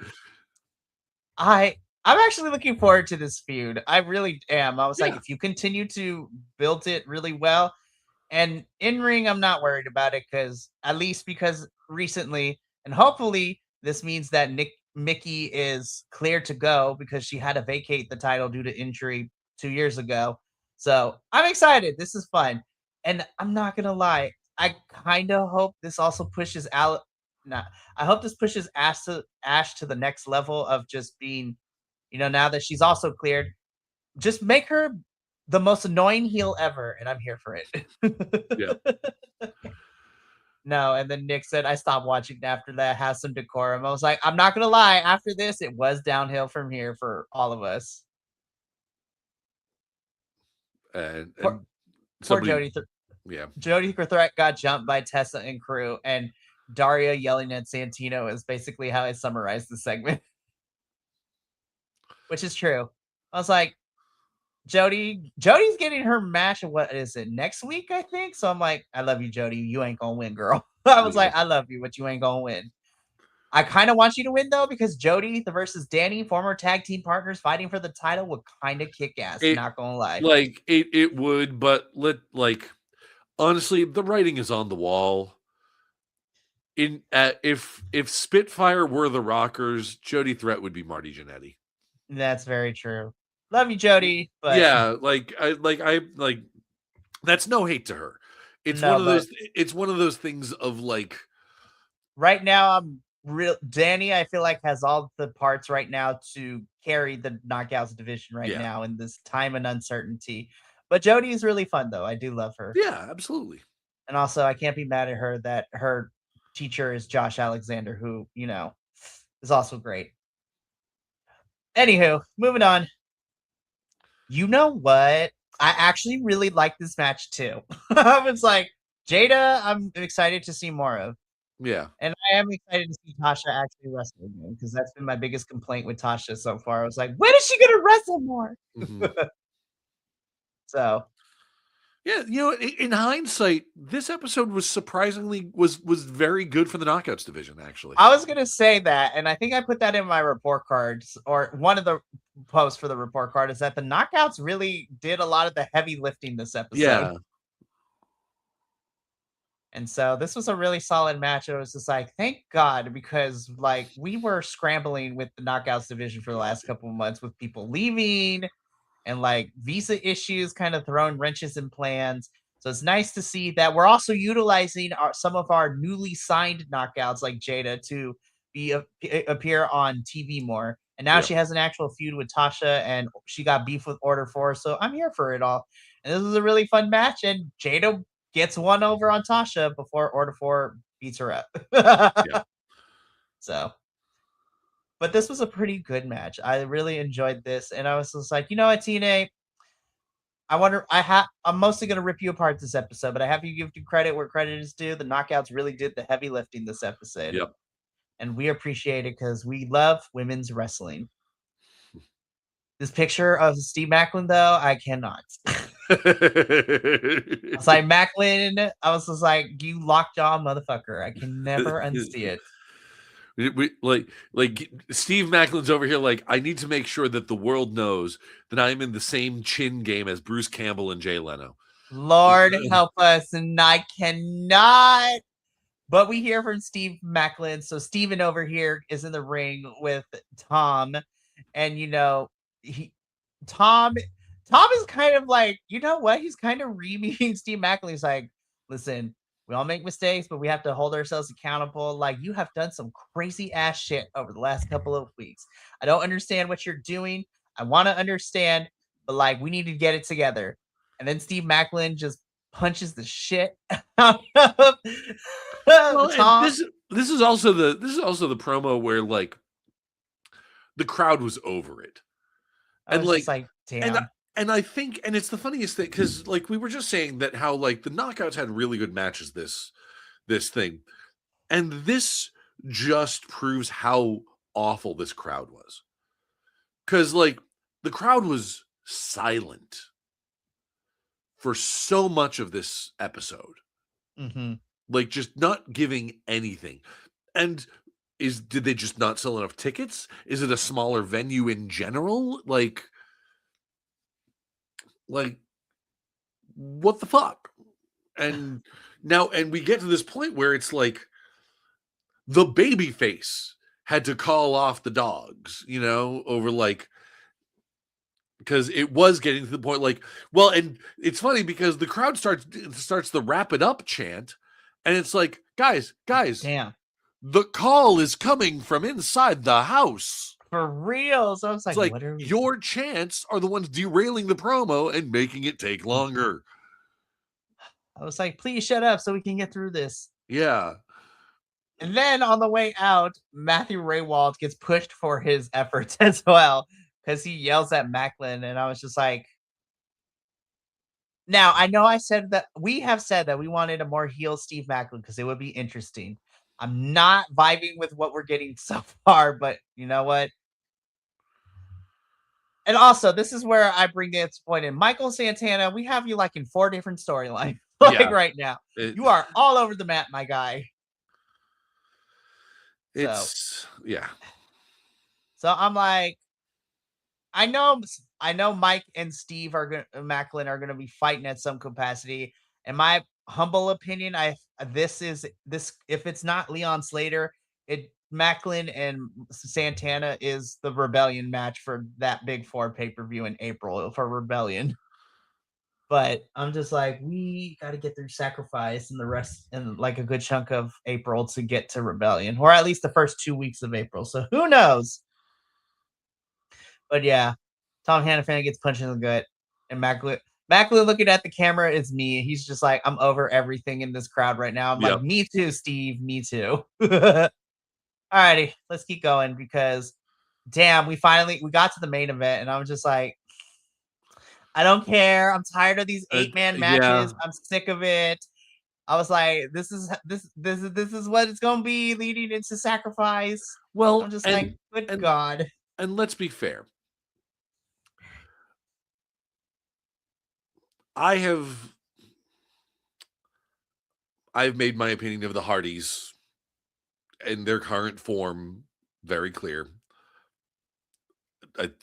I I'm actually looking forward to this feud. I really am. I was like, Yeah. if you continue to build it really well, and in ring, I'm not worried about it because recently, and hopefully, this means that Mickey is clear to go because she had to vacate the title due to injury 2 years ago. So I'm excited. This is fun, and I'm not gonna lie. I kind of hope this also pushes Al. Nah, I hope this pushes Ash to the next level of just being, now that she's also cleared, just make her the most annoying heel ever, and I'm here for Yeah. it. No, and then Nick said, I stopped watching after that. Has some decorum. I was like, I'm not gonna lie. After this, it was downhill from here for all of us. and Poor, and poor somebody, Jody. yeah. Jody Threat got jumped by Tessa and crew, and Daria yelling at Santino is basically how I summarized the segment, which is true. I was like, Jody's getting her match. What is it, next week? I think so. I'm like, I love you, Jody. You ain't gonna win, girl. I was Yeah. like, I love you, but you ain't gonna win. I kind of want you to win though, because Jody the versus Danny, former tag team partners fighting for the title, would kind of kick ass. It Not gonna lie. like it would, but honestly, the writing is on the wall. If Spitfire were the Rockers, Jody Threat would be Marty Jannetty. That's very true. Love you, Jody, but Yeah, I that's no hate to her. It's one no, of but those it's one of those things of like, right now I'm real. Danny, I feel like has all the parts right now to carry the knockouts division right yeah. now in this time and uncertainty. But Jody is really fun though. I do love her. Yeah, absolutely. And also, I can't be mad at her that her teacher is Josh Alexander, who, is also great. Anywho, moving on. You know what? I actually really like this match too. I was like, Jada, I'm excited to see more of. Yeah. And I am excited to see Tasha actually wrestle again because that's been my biggest complaint with Tasha so far. I was like, when is she going to wrestle more? Mhm. So Yeah, in hindsight, this episode was surprisingly was very good for the Knockouts division, actually. I was gonna say that, and I think I put that in my report cards or one of the posts for the report card is that the knockouts really did a lot of the heavy lifting this episode. Yeah. And so this was a really solid match. It was just like, thank God, because like we were scrambling with the knockouts division for the last couple of months with people leaving and like visa issues kind of throwing wrenches in plans. So it's nice to see that we're also utilizing some of our newly signed knockouts like Jada to appear on TV more. And now Yep. she has an actual feud with Tasha and she got beef with Order 4. So I'm here for it all. And this was a really fun match. And Jada gets one over on Tasha before Order 4 beats her up. Yeah. So but this was a pretty good match. I really enjoyed this. And I was just like, you know what, TNA, I wonder. I'm mostly gonna rip you apart this episode, but I have you give you credit where credit is due. The knockouts really did the heavy lifting this episode, Yep. and we appreciate it because we love women's wrestling. This picture of Steve Macklin, though, I cannot. I was like, Macklin, I was just like, you lockjaw motherfucker. I can never unsee it. We like Steve Macklin's over here like, I need to make sure that the world knows that I'm in the same chin game as Bruce Campbell and Jay Leno. Lord help us, and I cannot. But we hear from Steve Macklin. So Steven over here is in the ring with Tom, and Tom is kind of like, you know what? He's kind of re-meeting Steve Macklin. He's like, listen, we all make mistakes, but we have to hold ourselves accountable. Like, you have done some crazy ass shit over the last couple of weeks. I don't understand what you're doing. I want to understand, but like, we need to get it together. And then Steve Macklin just punches the shit out of Tom. And this is also the promo where like the crowd was over it. And like, damn. And I think, and it's the funniest thing, because like we were just saying that how like the knockouts had really good matches this thing. And this just proves how awful this crowd was. Because like the crowd was silent for so much of this episode. Mm-hmm. Like just not giving anything. And did they just not sell enough tickets? Is it a smaller venue in general? Like what the fuck? And now, and we get to this point where it's like the baby face had to call off the dogs, over like, because it was getting to the point like, well, and it's funny because the crowd starts the wrap it up chant, and it's like, guys, damn, the call is coming from inside the house. For real. So I was like, what are we... Your chants are the ones derailing the promo and making it take longer. I was like, please shut up so we can get through this. Yeah. And then on the way out, Matthew Raywald gets pushed for his efforts as well, because he yells at Macklin. And I was just like, now I know we have said that we wanted a more heel Steve Macklin because it would be interesting. I'm not vibing with what we're getting so far, but you know what? And also, this is where I bring this point in. Michael Santana, we have you like in 4 different storylines right now. You are all over the map, my guy. Yeah. So I'm like, I know Mike and Steve Macklin are gonna be fighting at some capacity. In my humble opinion, if it's not Leon Slater, Macklin and Santana is the Rebellion match for that Big 4 pay-per-view in April for Rebellion. But I'm just like, we got to get through Sacrifice and the rest and like a good chunk of April to get to Rebellion, or at least the first 2 weeks of April. So who knows? But yeah, Tom Hannafan gets punched in the gut, and Macklin looking at the camera is me. He's just like, I'm over everything in this crowd right now. I'm like, me too, Steve. Me too. Alrighty, let's keep going because damn, we got to the main event, and I was just like, I don't care. I'm tired of these 8-man matches. I'm sick of it. I was like, this is what it's gonna be leading into Sacrifice. Well, I'm just like, good God. And let's be fair. I've made my opinion of the Hardys in their current form very clear.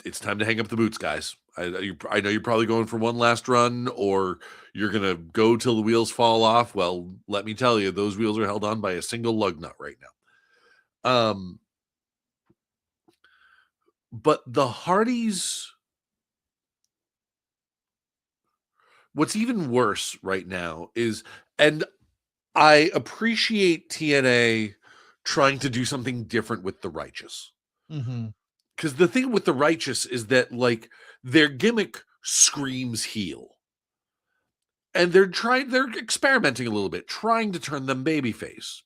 It's time to hang up the boots, guys. I know you're probably going for one last run, or you're going to go till the wheels fall off. Well, let me tell you, those wheels are held on by a single lug nut right now. But the Hardys, what's even worse right now is, and I appreciate TNA trying to do something different with the Righteous. Mm-hmm. Because the thing with the Righteous is that, like, their gimmick screams heel. And they're experimenting a little bit, trying to turn them babyface.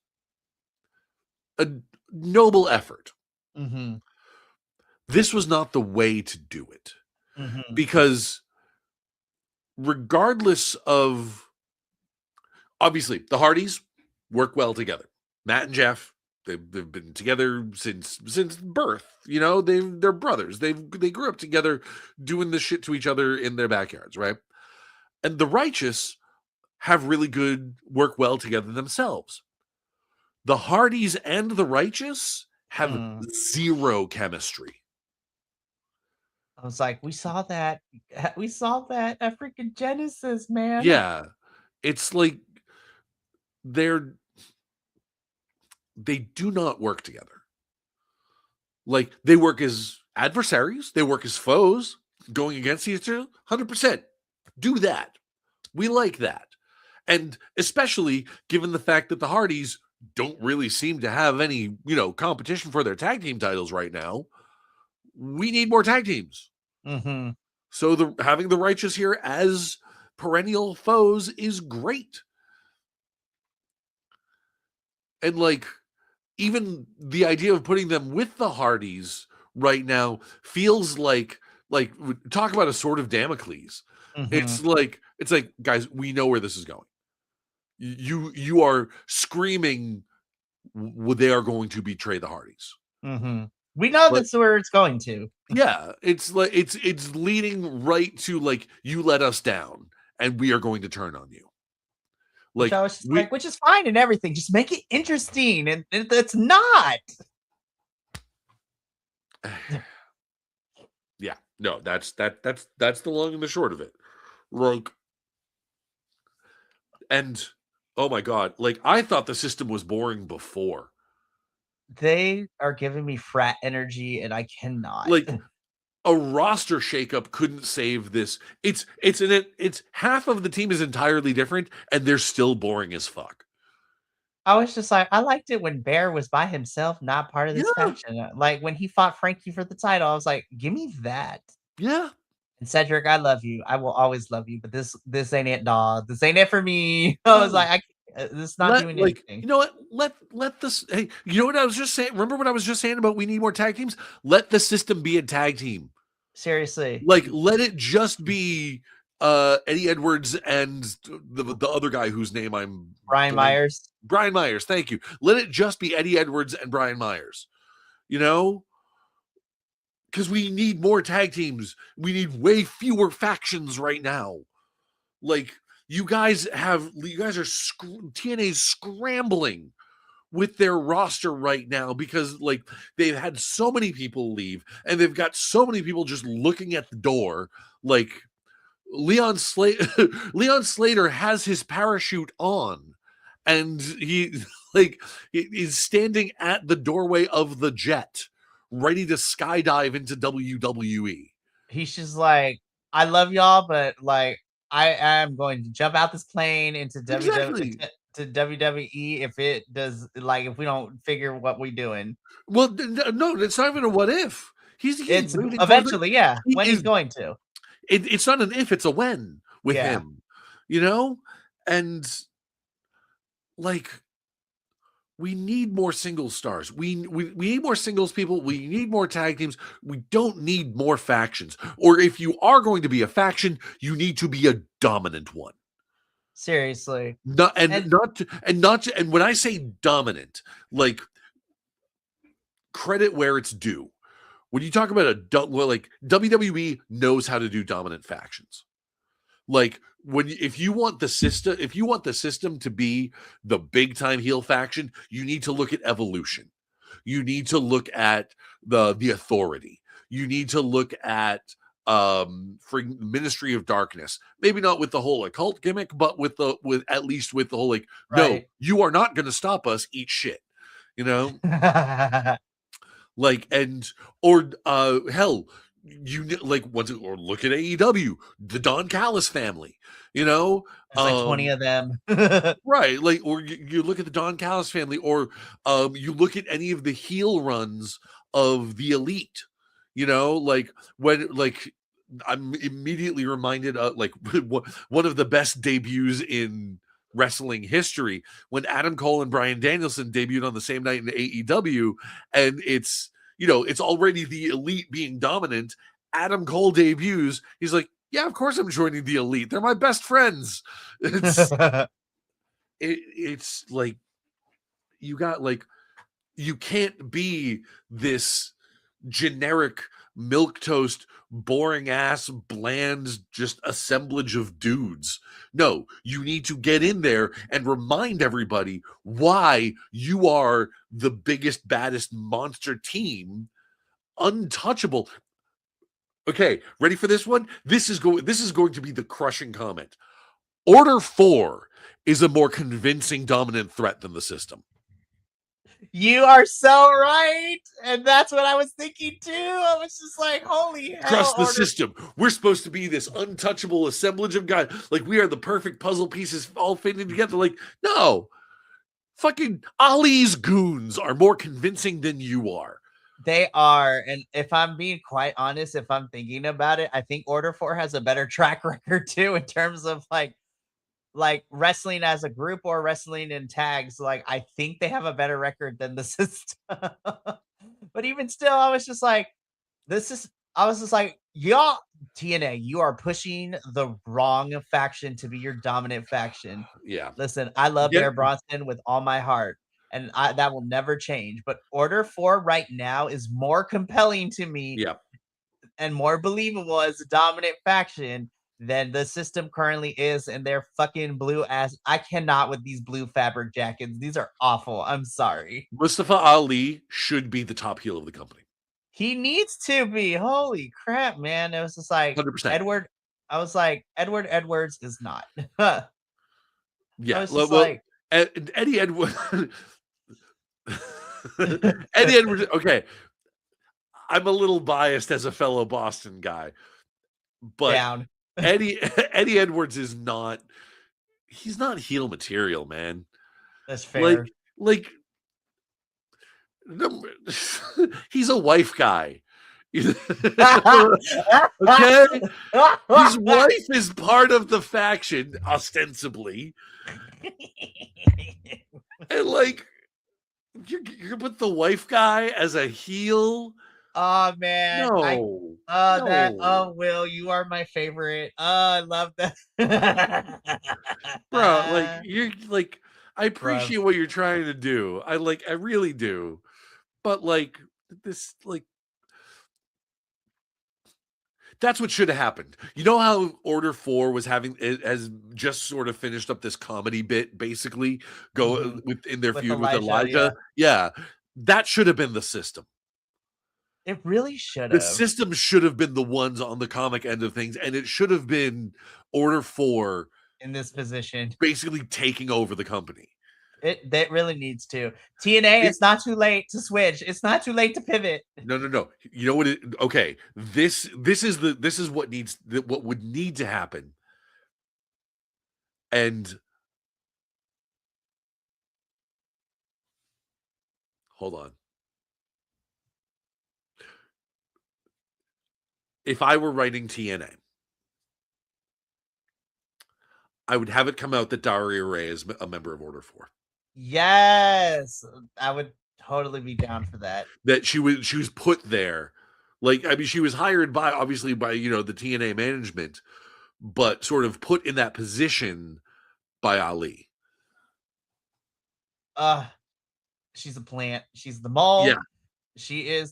A noble effort. Mm-hmm. This was not the way to do it. Mm-hmm. Because regardless of, obviously, the Hardys work well together. Matt and Jeff, they've been together since birth. You know, they're brothers. They grew up together doing this shit to each other in their backyards, right? And the Righteous have really good work well together themselves. The Hardys and the Righteous have zero chemistry. I was like, we saw that at freaking Genesis, man. Yeah. It's like they do not work together. Like, they work as adversaries, they work as foes, going against each other. 100%. Do that. We like that. And especially given the fact that the Hardys don't really seem to have any, competition for their tag team titles right now. We need more tag teams. Mm-hmm. So having the Righteous here as perennial foes is great. And like, even the idea of putting them with the Hardys right now feels like talk about a sword of Damocles. Mm-hmm. It's like, guys, we know where this is going. You are screaming they are going to betray the Hardys. Mm-hmm. We know that's where it's going to. Yeah, it's like it's leading right to like, you let us down and we are going to turn on you. Like, which is fine and everything. Just make it interesting, and it's not. Yeah, no, that's the long and the short of it. Like, and oh my god, like, I thought the system was boring before. They are giving me frat energy, and I cannot. Like, a roster shakeup couldn't save this. It's half of the team is entirely different, and they're still boring as fuck. I was just like, I liked it when Bear was by himself, not part of this faction. Like, when he fought Frankie for the title, I was like, give me that. Yeah. And Cedric, I love you. I will always love you, but this ain't it, dog. This ain't it for me. I was like, this is not doing anything. You know what? Let this. Hey, you know what I was just saying? Remember what I was just saying about we need more tag teams? Let the system be a tag team. Seriously. Like, let it just be Eddie Edwards and the other guy whose name I'm Brian Myers. Brian Myers, thank you. Let it just be Eddie Edwards and Brian Myers. You know? Because we need more tag teams. We need way fewer factions right now. Like, you guys are TNA's scrambling with their roster right now because, like, they've had so many people leave and they've got so many people just looking at the door. Like, Leon Slater has his parachute on and he is standing at the doorway of the jet, ready to skydive into WWE. He's just like, I love y'all, but like, I am going to jump out this plane into WWE if it does, like, if we don't figure what we're doing. Well, no, it's not even a what if. It's eventually, when he's going to. It's not an if, it's a when with him, you know? And like, we need more single stars. We need more singles people. We need more tag teams. We don't need more factions. Or if you are going to be a faction, you need to be a dominant one. Seriously. And when I say dominant, like, credit where it's due. When you talk about WWE knows how to do dominant factions. Like, if you want the system to be the big time heel faction, you need to look at Evolution. You need to look at the Authority. You need to look at Ministry of Darkness. Maybe not with the whole occult gimmick, but at least with the whole no, you are not going to stop us. Eat shit. You know. Like, hell, or look at AEW, the Don Callis family, you know, there's like 20 of them, right? Like, or you look at the Don Callis family, or you look at any of the heel runs of the Elite, you know, like I'm immediately reminded of one of the best debuts in wrestling history when Adam Cole and Bryan Danielson debuted on the same night in AEW, and it's already the Elite being dominant. Adam Cole debuts. He's like, Yeah, of course I'm joining the Elite. They're my best friends. It's like you got like you can't be this generic milquetoast, boring ass, bland, just assemblage of dudes. No, you need to get in there and remind everybody why you are the biggest, baddest monster team, untouchable. Okay, ready for this one? This is going to be the crushing comment. Order 4 is a more convincing dominant threat than the system. You are so right. And that's what I was thinking too. I was just like, holy hell. Trust the system. We're supposed to be this untouchable assemblage of guys. Like, we are the perfect puzzle pieces all fitting together. Like, no. Fucking Ali's goons are more convincing than you are. They are. And if I'm being quite honest, if I'm thinking about it, I think Order 4 has a better track record too in terms of like wrestling as a group or wrestling in tags. Like, I think they have a better record than the system. But even still, I was just like, y'all, TNA, you are pushing the wrong faction to be your dominant faction. Yeah. Listen, I love Bear Bronson with all my heart, and that will never change. But Order 4 right now is more compelling to me, Yeah, and more believable as a dominant faction than the system currently is. And their fucking blue ass. I cannot with these blue fabric jackets. These are awful. I'm sorry. Mustafa Ali should be the top heel of the company. He needs to be. Holy crap, man. It was just like 100%. Edward. I was like, Edward Edwards is not. Yeah. Well, Eddie Edwards. Eddie Edwards. Okay. I'm a little biased as a fellow Boston guy, but down. Eddie Edwards is not. He's not heel material, man. That's fair. Like he's a wife guy. Okay, his wife is part of the faction ostensibly, and like you're gonna put the wife guy as a heel. Oh man, no. Will, you are my favorite. I love that. Bro, like you're like I appreciate what you're trying to do. I really do. But like this, like that's what should have happened. You know how Order 4 was has just sort of finished up this comedy bit, basically in their feud with Elijah. Yeah, that should have been the system. It really should have. The system should have been the ones on the comic end of things, and it should have been Order 4 in this position, basically taking over the company. That really needs to. TNA, it's not too late to switch. It's not too late to pivot. No. You know what? Okay, this is what would need to happen. And hold on. If I were writing TNA, I would have it come out that Daria Ray is a member of Order 4. Yes, I would totally be down for that. That she was put there. Like, I mean, she was hired by the TNA management, but sort of put in that position by Ali. She's a plant. She's the mole. Yeah. She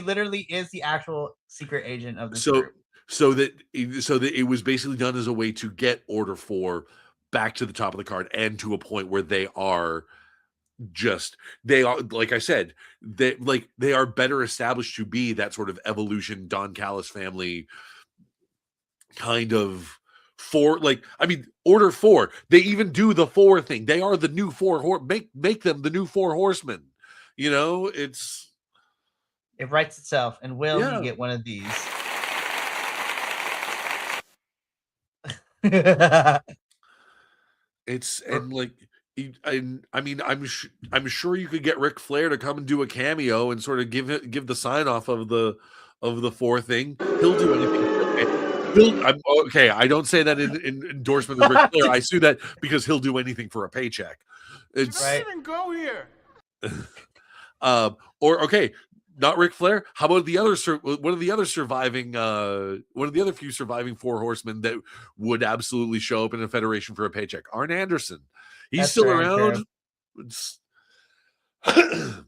literally is the actual secret agent of this group. So that it was basically done as a way to get Order 4 back to the top of the card and to a point where they are, like I said, they are better established to be that sort of evolution Don Callis family kind of Order 4, they even do the 4 thing. They are the new 4 make them the new 4 horsemen. You know, it writes itself. And will you get one of these? I'm sure you could get Ric Flair to come and do a cameo and sort of give the sign off of the 4 thing. He'll do anything. I don't say that in endorsement of Ric Flair. I say that because he'll do anything for a paycheck. It's right. Even go here. Not Ric Flair. How about the other one of the other surviving one of the other few surviving four horsemen that would absolutely show up in a federation for a paycheck? Arn Anderson. He's That's still very around.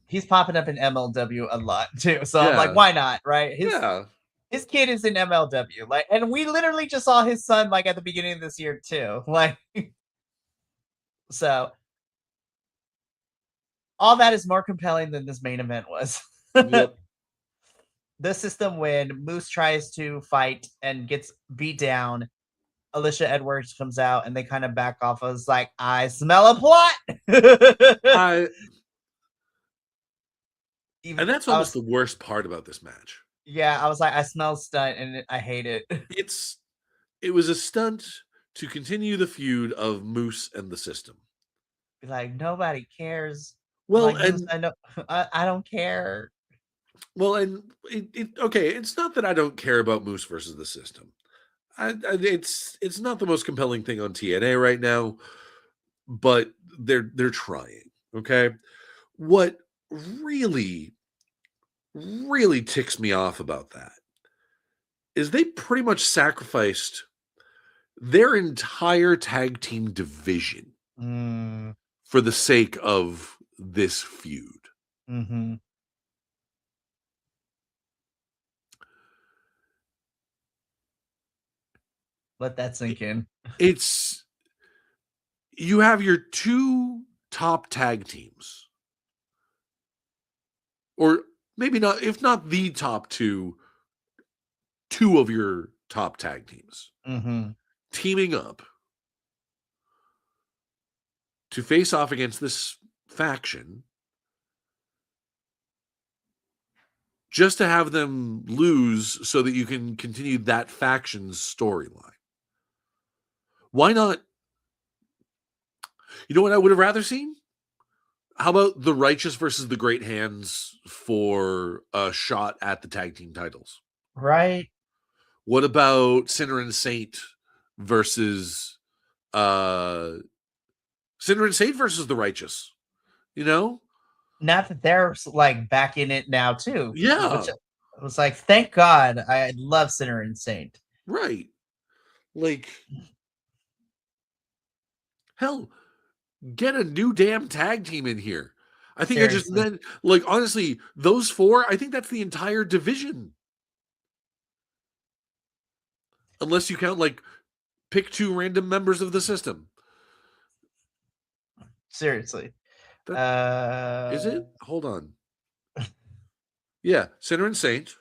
He's popping up in MLW a lot too. So I'm like, Yeah. why not? Right? Yeah. His kid is in MLW. Like, and we literally just saw his son like at the beginning of this year too. Like, so all that is more compelling than this main event was. Yep. The system when Moose tries to fight and gets beat down, Alicia Edwards comes out and they kind of back off. I was like, I smell a plot. And that's almost the worst part about this match. Yeah, I was like, I smell stunt and I hate it. It was a stunt to continue the feud of Moose and the system. Like, nobody cares. Well, like, and I know I don't care. Well, and okay, it's not that I don't care about Moose versus the system. It's not the most compelling thing on TNA right now, but they're trying. Okay, what really ticks me off about that is they pretty much sacrificed their entire tag team division for the sake of this feud. Mm-hmm. Let that sink in. You have your two top tag teams, or maybe not, if not the top two of your top tag teams teaming up to face off against this faction just to have them lose so that you can continue that faction's storyline. Why not? You know what I would have rather seen? How about the Righteous versus the Great Hands for a shot at the tag team titles? Right. What about Sinner and Saint versus Sinner and Saint versus the Righteous? You know? Not that they're like back in it now too. Yeah. Which I was like, thank God. I love Sinner and Saint. Right. Like, hell, get a new damn tag team in here. I think Seriously. Honestly, those four, I think that's the entire division. Unless you count, like, pick two random members of the system. Seriously. Is it? Hold on. Yeah, Sinner and Saint.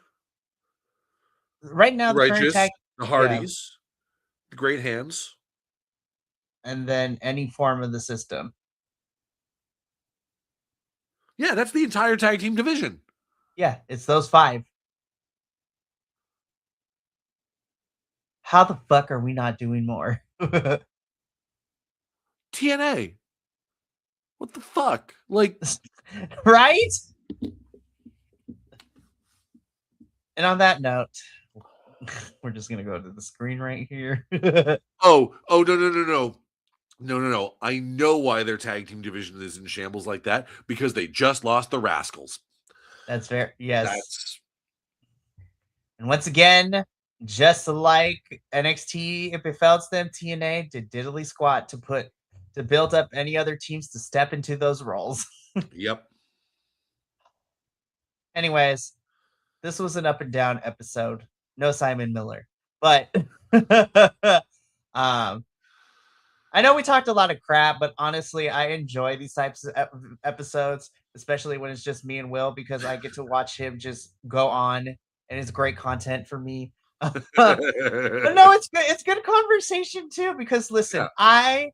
Right now, the Righteous, current tag, the Hardys, the Great Hands. And then any form of the system. Yeah, that's the entire tag team division. Yeah, it's those five. How the fuck are we not doing more? TNA. What the fuck? Like, right? And on that note, we're just gonna go to the screen right here. No. No. I know why their tag team division is in shambles like that, because they just lost the Rascals. That's fair. Yes. And once again, just like NXT, if it fails them, TNA did diddly squat to build up any other teams to step into those roles. Yep. Anyways, this was an up and down episode. No Simon Miller, but I know we talked a lot of crap, but honestly, I enjoy these types of episodes, especially when it's just me and Will, because I get to watch him just go on, and it's great content for me. But no, it's good. It's good conversation too, because listen, yeah.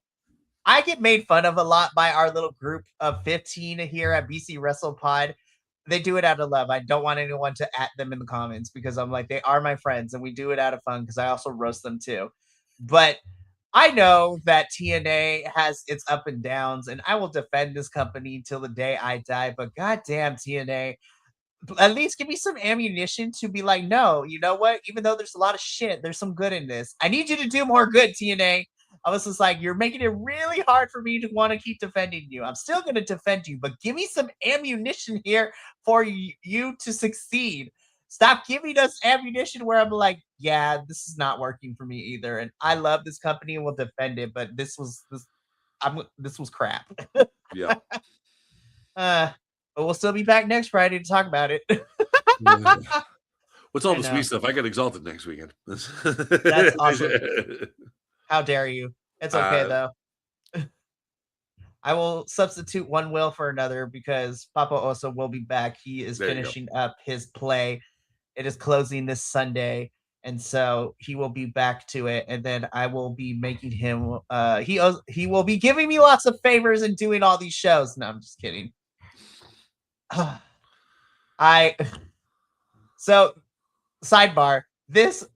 I get made fun of a lot by our little group of 15 here at BC Wrestle Pod. They do it out of love. I don't want anyone to at them in the comments, because I'm like, they are my friends and we do it out of fun, because I also roast them too. But I know that TNA has its up and downs, and I will defend this company till the day I die. But goddamn, TNA, at least give me some ammunition to be like, no, you know what? Even though there's a lot of shit, there's some good in this. I need you to do more good, TNA. I was just like, you're making it really hard for me to want to keep defending you. I'm still going to defend you, but give me some ammunition here for you to succeed. Stop giving us ammunition where I'm like, yeah, this is not working for me either. And I love this company and will defend it, but this was crap. Yeah. But we'll still be back next Friday to talk about it. What's all I the know. sweet stuff? I got Exalted next weekend. That's awesome. How dare you? It's okay though. I will substitute one will for another because Papa Oso will be back. He is finishing up his play. It is closing this Sunday, and so he will be back to it. And then I will be making him. He will be giving me lots of favors and doing all these shows. No, I'm just kidding. So sidebar. This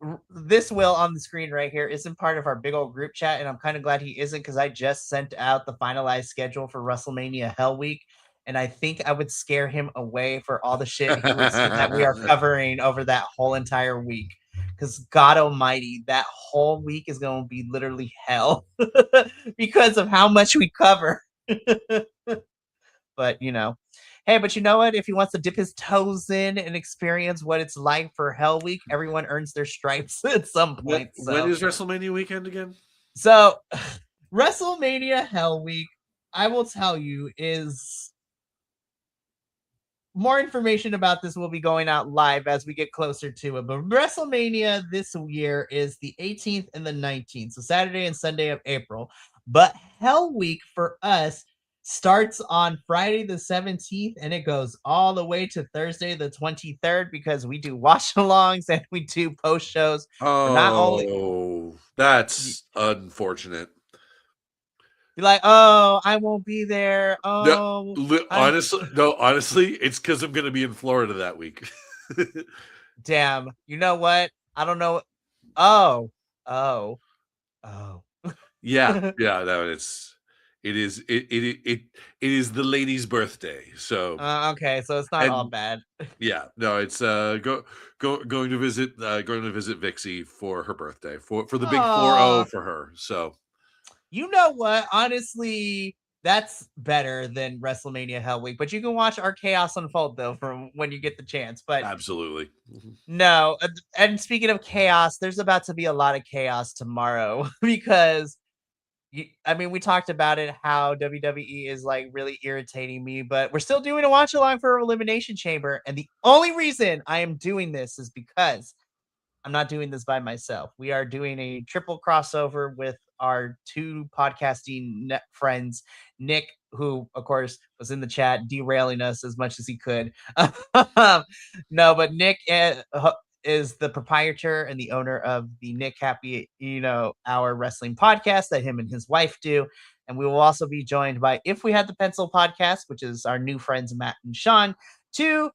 will on the screen right here isn't part of our big old group chat, and I'm kind of glad he isn't because I just sent out the finalized schedule for WrestleMania Hell Week, and I think I would scare him away for all the shit that we are covering over that whole entire week. Because God Almighty, that whole week is going to be literally hell because of how much we cover. But hey, but you know what? If he wants to dip his toes in and experience what it's like for Hell Week, everyone earns their stripes at some point. When is WrestleMania weekend again? So, WrestleMania Hell Week, I will tell you, is more information about this will be going out live as we get closer to it. But WrestleMania this year is the 18th and the 19th, so Saturday and Sunday of April. But Hell Week for us starts on Friday the 17th and it goes all the way to Thursday the 23rd because we do watch-alongs and we do post shows. Oh, that's unfortunate. Be like, oh, I won't be there. Oh, honestly, it's because I'm going to be in Florida that week. Damn. You know what? I don't know. Oh. Yeah. No, it is the lady's birthday. So okay, so it's not all bad. Yeah, no, it's going to visit Vixie for her birthday for the big 4-0 for her. So you know what? Honestly, that's better than WrestleMania Hell Week. But you can watch our chaos unfold though from when you get the chance. But absolutely. No, and speaking of chaos, there's about to be a lot of chaos tomorrow because we talked about it, how WWE is like really irritating me, but we're still doing a watch along for Elimination Chamber. And the only reason I am doing this is because I'm not doing this by myself. We are doing a triple crossover with our two podcasting friends, Nick, who of course was in the chat derailing us as much as he could. No, but Nick is the proprietor and the owner of the Nick Happy Hour Wrestling podcast that him and his wife do. And we will also be joined by If We Had the Pencil podcast, which is our new friends Matt and Sean, two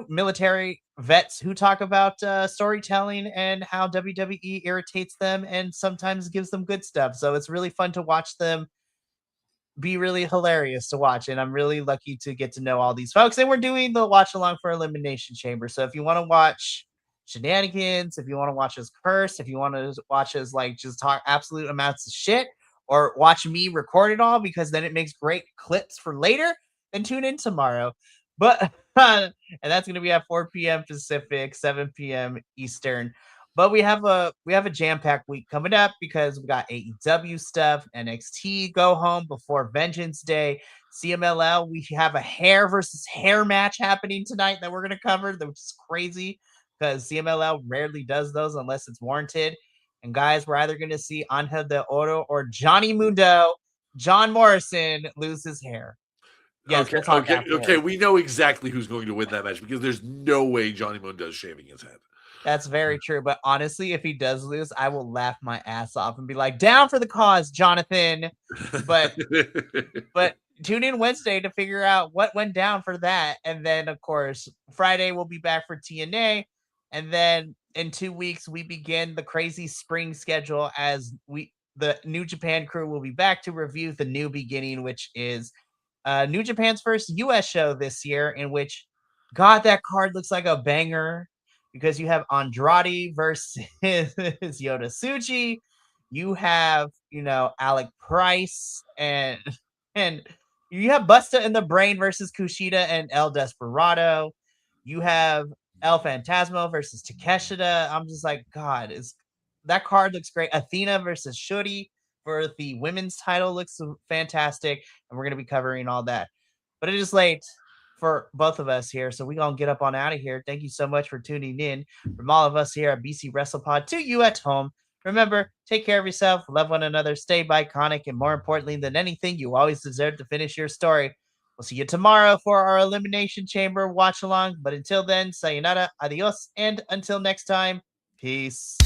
military vets who talk about storytelling and how WWE irritates them and sometimes gives them good stuff. So it's really fun to watch them be really hilarious to watch. And I'm really lucky to get to know all these folks. And we're doing the watch along for Elimination Chamber. So if you want to watch shenanigans, if you want to watch us curse, if you want to watch us like just talk absolute amounts of shit, or watch me record it all because then it makes great clips for later, then tune in tomorrow. But and that's going to be at 4 p.m. Pacific, 7 p.m. Eastern. But we have a jam-packed week coming up because we got AEW stuff, NXT go home before Vengeance Day, CMLL. We have a hair versus hair match happening tonight that we're going to cover, which is crazy because CMLL rarely does those unless it's warranted. And guys, we're either going to see Angel de Oro or Johnny Mundo, John Morrison, lose his hair. Yes, okay, we'll talk okay. We know exactly who's going to win that match because there's no way Johnny Mundo's shaving his head. That's very true. But honestly, if he does lose, I will laugh my ass off and be like, down for the cause, Jonathan. But tune in Wednesday to figure out what went down for that. And then, of course, Friday we'll be back for TNA. And then in 2 weeks, we begin the crazy spring schedule as the New Japan crew will be back to review the New Beginning, which is New Japan's first U.S. show this year, in which, God, that card looks like a banger because you have Andrade versus Yota Tsuji. You have, you know, Alec Price and you have Busta in the Brain versus Kushida and El Desperado. You have El Phantasmo versus Takeshita. I'm just like, God, is that card looks great. Athena versus Shuri for the women's title looks fantastic, and we're gonna be covering all that. But it is late for both of us here, so we're gonna get up on out of here. Thank you so much for tuning in. From all of us here at BC WrestlePod to you at home, remember, take care of yourself, love one another, stay iconic, and more importantly than anything, you always deserve to finish your story. We'll see you tomorrow for our Elimination Chamber watch along. But until then, sayonara, adios, and until next time, peace.